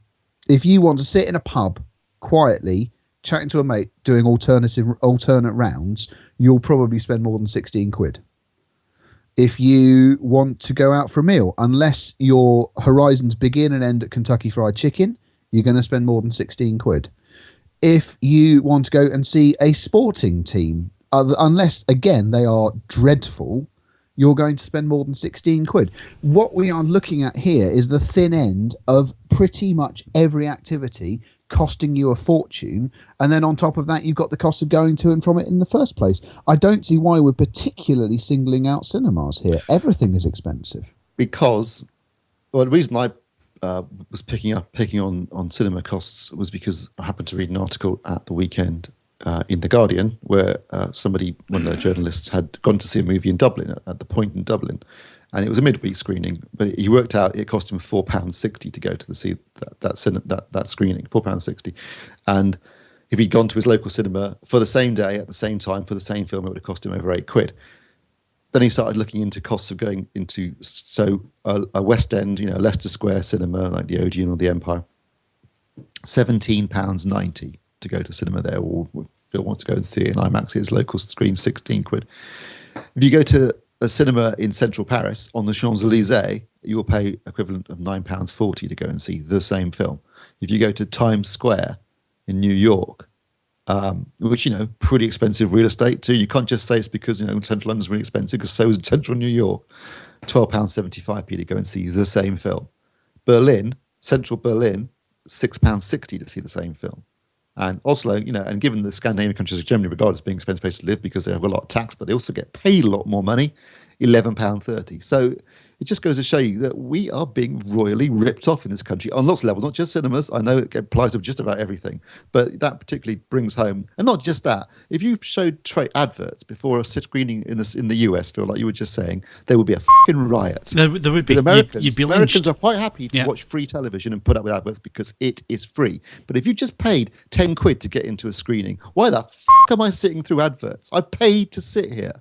If you want to sit in a pub quietly, chatting to a mate, doing alternate rounds, you'll probably spend more than 16 quid. If you want to go out for a meal, unless your horizons begin and end at Kentucky Fried Chicken, you're going to spend more than 16 quid. If you want to go and see a sporting team, unless, again, they are dreadful, you're going to spend more than 16 quid. What we are looking at here is the thin end of pretty much every activity costing you a fortune, and then on top of that you've got the cost of going to and from it in the first place. I don't see why we're particularly singling out cinemas here. Everything is expensive. Because, well, the reason I was picking on cinema costs was because I happened to read an article at the weekend in The Guardian where one of the journalists had gone to see a movie in Dublin, at the Point in Dublin, and it was a midweek screening, but he worked out it cost him £4.60 to go to see that screening, £4.60. And if he'd gone to his local cinema for the same day at the same time for the same film, it would have cost him over £8. Then he started looking into costs of going into a West End, Leicester Square cinema like the Odeon or the Empire, £17.90 to go to cinema there, or if Phil wants to go and see it in IMAX, his local screen, £16. If you go to a cinema in central Paris on the Champs-Élysées, you will pay equivalent of £9.40 to go and see the same film. If you go to Times Square in New York, which, pretty expensive real estate too. You can't just say it's because, central London's really expensive, because so is central New York. £12.75 to go and see the same film. Berlin, central Berlin, £6.60 to see the same film. And Oslo, and given the Scandinavian countries are generally regarded as being expensive place to live because they have a lot of tax, but they also get paid a lot more money, £11.30. So it just goes to show you that we are being royally ripped off in this country on lots of levels, not just cinemas. I know it applies to just about everything, but that particularly brings home, and not just that. If you showed adverts before a screening in the US, Phil, like you were just saying, there would be a fucking riot. There would be. Americans, be Americans are quite happy to watch free television and put up with adverts because it is free. But if you just paid £10 to get into a screening, why the fuck am I sitting through adverts? I paid to sit here.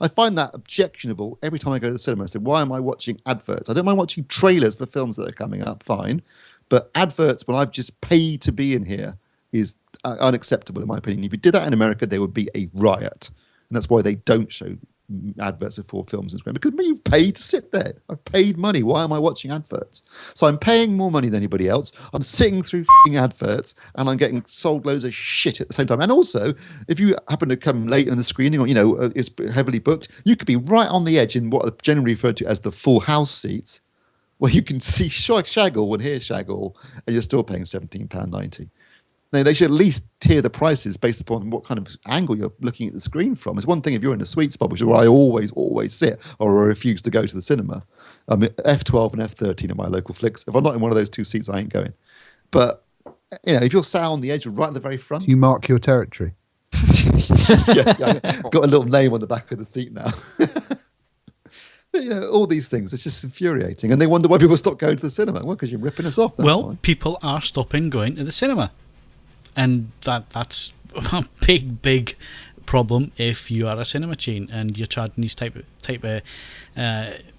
I find that objectionable every time I go to the cinema. I say, why am I watching adverts? I don't mind watching trailers for films that are coming up, fine. But adverts, when I've just paid to be in here, is unacceptable in my opinion. If you did that in America, there would be a riot. And that's why they don't show adverts before films and screen, because you've paid to sit there. I've paid money. Why am I watching adverts? So I'm paying more money than anybody else. I'm sitting through adverts and I'm getting sold loads of shit at the same time. And also, if you happen to come late in the screening, or it's heavily booked, you could be right on the edge in what are generally referred to as the full house seats, where you can see Shaggle and hear Shaggle, and you're still paying £17.90. Now, they should at least tier the prices based upon what kind of angle you're looking at the screen from. It's one thing if you're in a sweet spot, which is where I always sit, or I refuse to go to the cinema. I mean, F12 and F13 are my local flicks. If I'm not in one of those two seats, I ain't going. But, if you're sat on the edge or right at the very front. Do you mark your territory? yeah, I've got a little name on the back of the seat now. But, all these things, it's just infuriating. And they wonder why people stop going to the cinema. Well, because you're ripping us off. That's why. People are stopping going to the cinema. And that's a big problem if you are a cinema chain and you're charging these type of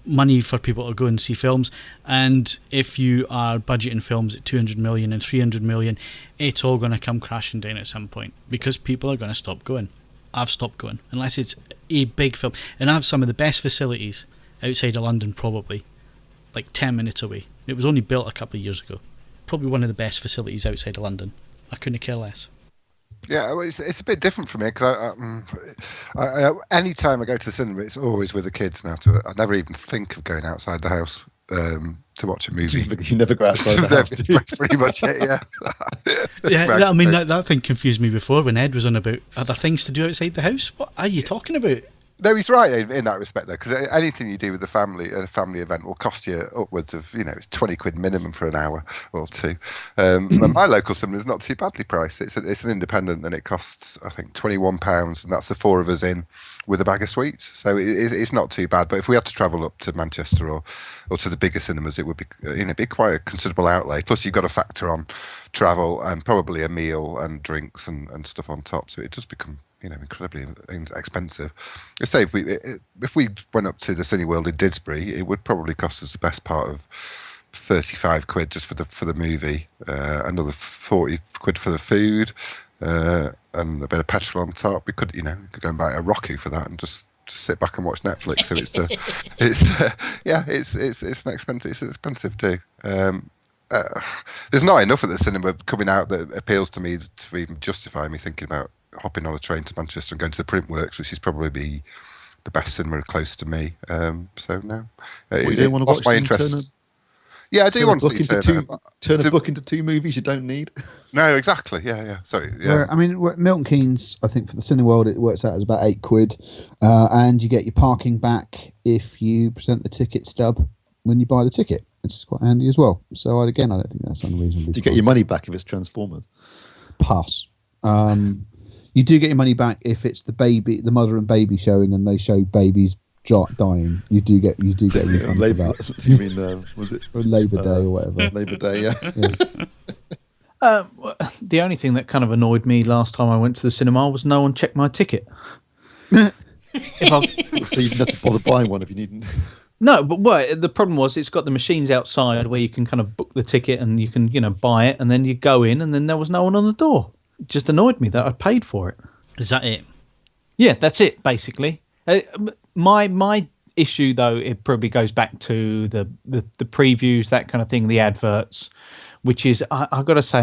money for people to go and see films. And if you are budgeting films at 200 million and 300 million, it's all going to come crashing down at some point because people are going to stop going. I've stopped going unless it's a big film. And I have some of the best facilities outside of London, probably like 10 minutes away. It was only built a couple of years ago. Probably one of the best facilities outside of London. I couldn't care less. Yeah, well, it's a bit different for me because any time I go to the cinema, it's always with the kids now. I never even think of going outside the house to watch a movie. You never go outside the house. That's pretty much it, yeah. That thing confused me before when Ed was on about other things to do outside the house. What are you talking about? No, he's right in that respect, though, because anything you do with a family event will cost you upwards of, it's £20 minimum for an hour or two. My local cinema is not too badly priced. It's an independent, and it costs, I think, £21, and that's the four of us in with a bag of sweets. So it's not too bad. But if we had to travel up to Manchester or to the bigger cinemas, it would be quite a considerable outlay. Plus, you've got to factor on travel and probably a meal and drinks and stuff on top. So it does become incredibly expensive. I say if we went up to the Cineworld in Didsbury, it would probably cost us the best part of £35 just for the movie, another £40 for the food, and a bit of petrol on top. We could go and buy a Roku for that and just sit back and watch Netflix. So it's expensive too. There's not enough at the cinema coming out that appeals to me to even justify me thinking about hopping on a train to Manchester and going to the Printworks, which is probably the best cinema close to me. So no, you don't want to watch my interest. Yeah, I do want to see turn a book into 2 movies you don't need. No, exactly. Yeah. Sorry. Yeah. Where, I mean, Milton Keynes, I think for the Cineworld, it works out as about £8, and you get your parking back if you present the ticket stub when you buy the ticket, which is quite handy as well. So I don't think that's unreasonably. Do you get your money back if it's Transformers? Pass. You do get your money back if it's the mother and baby showing, and they show babies dying. You do get a refund for that. You mean was it Labour Day or whatever? Labor Day, yeah. The only thing that kind of annoyed me last time I went to the cinema was no one checked my ticket. So you didn't have to bother buying one if you needn't. No, but the problem was it's got the machines outside where you can kind of book the ticket and you can, buy it, and then you go in and then there was no one on the door. It just annoyed me that I paid for it. Is that it? Yeah, that's it, basically. My issue, though, it probably goes back to the previews, that kind of thing, the adverts, which is, I've got to say,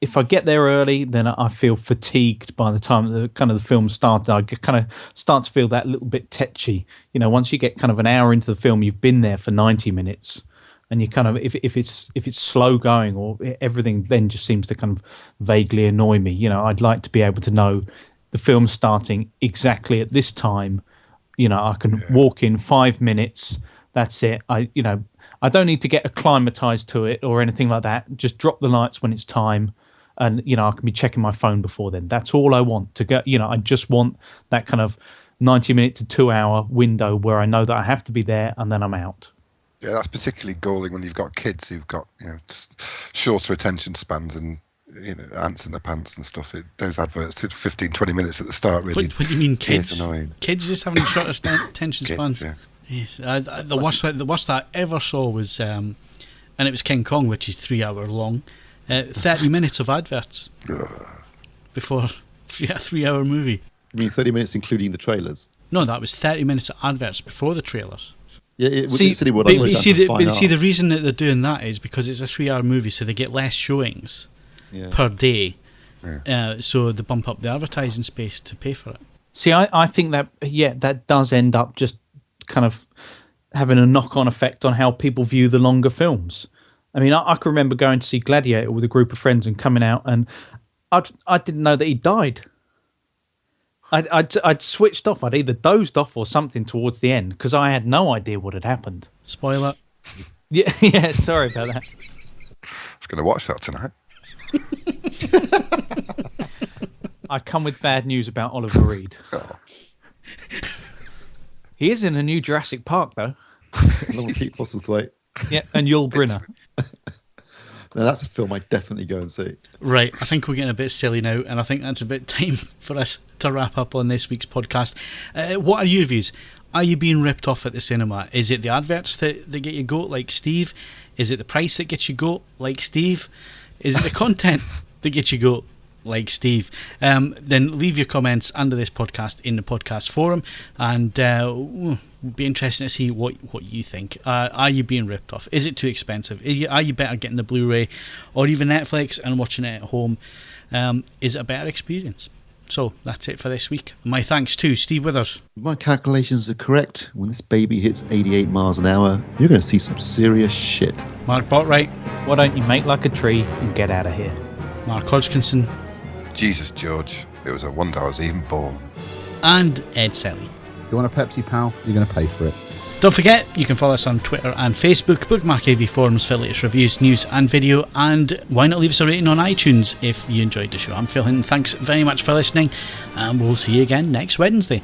if I get there early, then I feel fatigued by the time the film started. I kind of start to feel that little bit tetchy. Once you get kind of an hour into the film, you've been there for 90 minutes. And you kind of, if it's slow going or everything, then just seems to kind of vaguely annoy me. I'd like to be able to know the film's starting exactly at this time. I can walk in 5 minutes. That's it. I don't need to get acclimatized to it or anything like that. Just drop the lights when it's time, and I can be checking my phone before then. That's all I want to go. I just want that kind of 90-minute to 2-hour window where I know that I have to be there, and then I'm out. Yeah, that's particularly galling when you've got kids who've got shorter attention spans and ants in their pants and stuff. Those adverts took 15-20 minutes at the start. Really, what do you mean, kids? Annoying. Kids just having shorter attention spans. Yeah. Yes, the worst I ever saw was, and it was King Kong, which is 3 hours long. 30 minutes of adverts before a 3-hour movie. You mean 30 minutes including the trailers? No, that was 30 minutes of adverts before the trailers. Yeah, see, the reason that they're doing that is because it's a 3-hour movie, so they get less showings per day. Yeah. So they bump up the advertising space to pay for it. See, I think that does end up just kind of having a knock-on effect on how people view the longer films. I mean, I can remember going to see Gladiator with a group of friends and coming out, and I didn't know that he died. I'd switched off. I'd either dozed off or something towards the end because I had no idea what had happened. Spoiler. Yeah. Sorry about that. I was going to watch that tonight. I come with bad news about Oliver Reed. Oh. He is in a new Jurassic Park, though. Long Keith Postlethwaite. Yeah, and Yul Brynner. Now that's a film I definitely go and see. Right, I think we're getting a bit silly now, and I think that's a bit time for us to wrap up on this week's podcast. What are your views? Are you being ripped off at the cinema? Is it the adverts that get you goat like Steve? Is it the price that gets you goat like Steve? Is it the content that gets you goat like Steve? Then leave your comments under this podcast in the podcast forum, and it'll be interesting to see what you think. Are you being ripped off? Is it too expensive? Are you better getting the Blu-ray or even Netflix and watching it at home? Is it a better experience? So that's it for this week. My thanks to Steve Withers. My calculations are correct. When this baby hits 88 miles an hour, you're going to see some serious shit. Mark Botright. Why don't you make like a tree and get out of here? Mark Hodgkinson. Jesus, George. It was a wonder I was even born. And Ed Selly. You want a Pepsi, pal? You're going to pay for it. Don't forget, you can follow us on Twitter and Facebook, bookmark AVForums for latest reviews, news and video, and why not leave us a rating on iTunes if you enjoyed the show. I'm Phil Hinton, thanks very much for listening, and we'll see you again next Wednesday.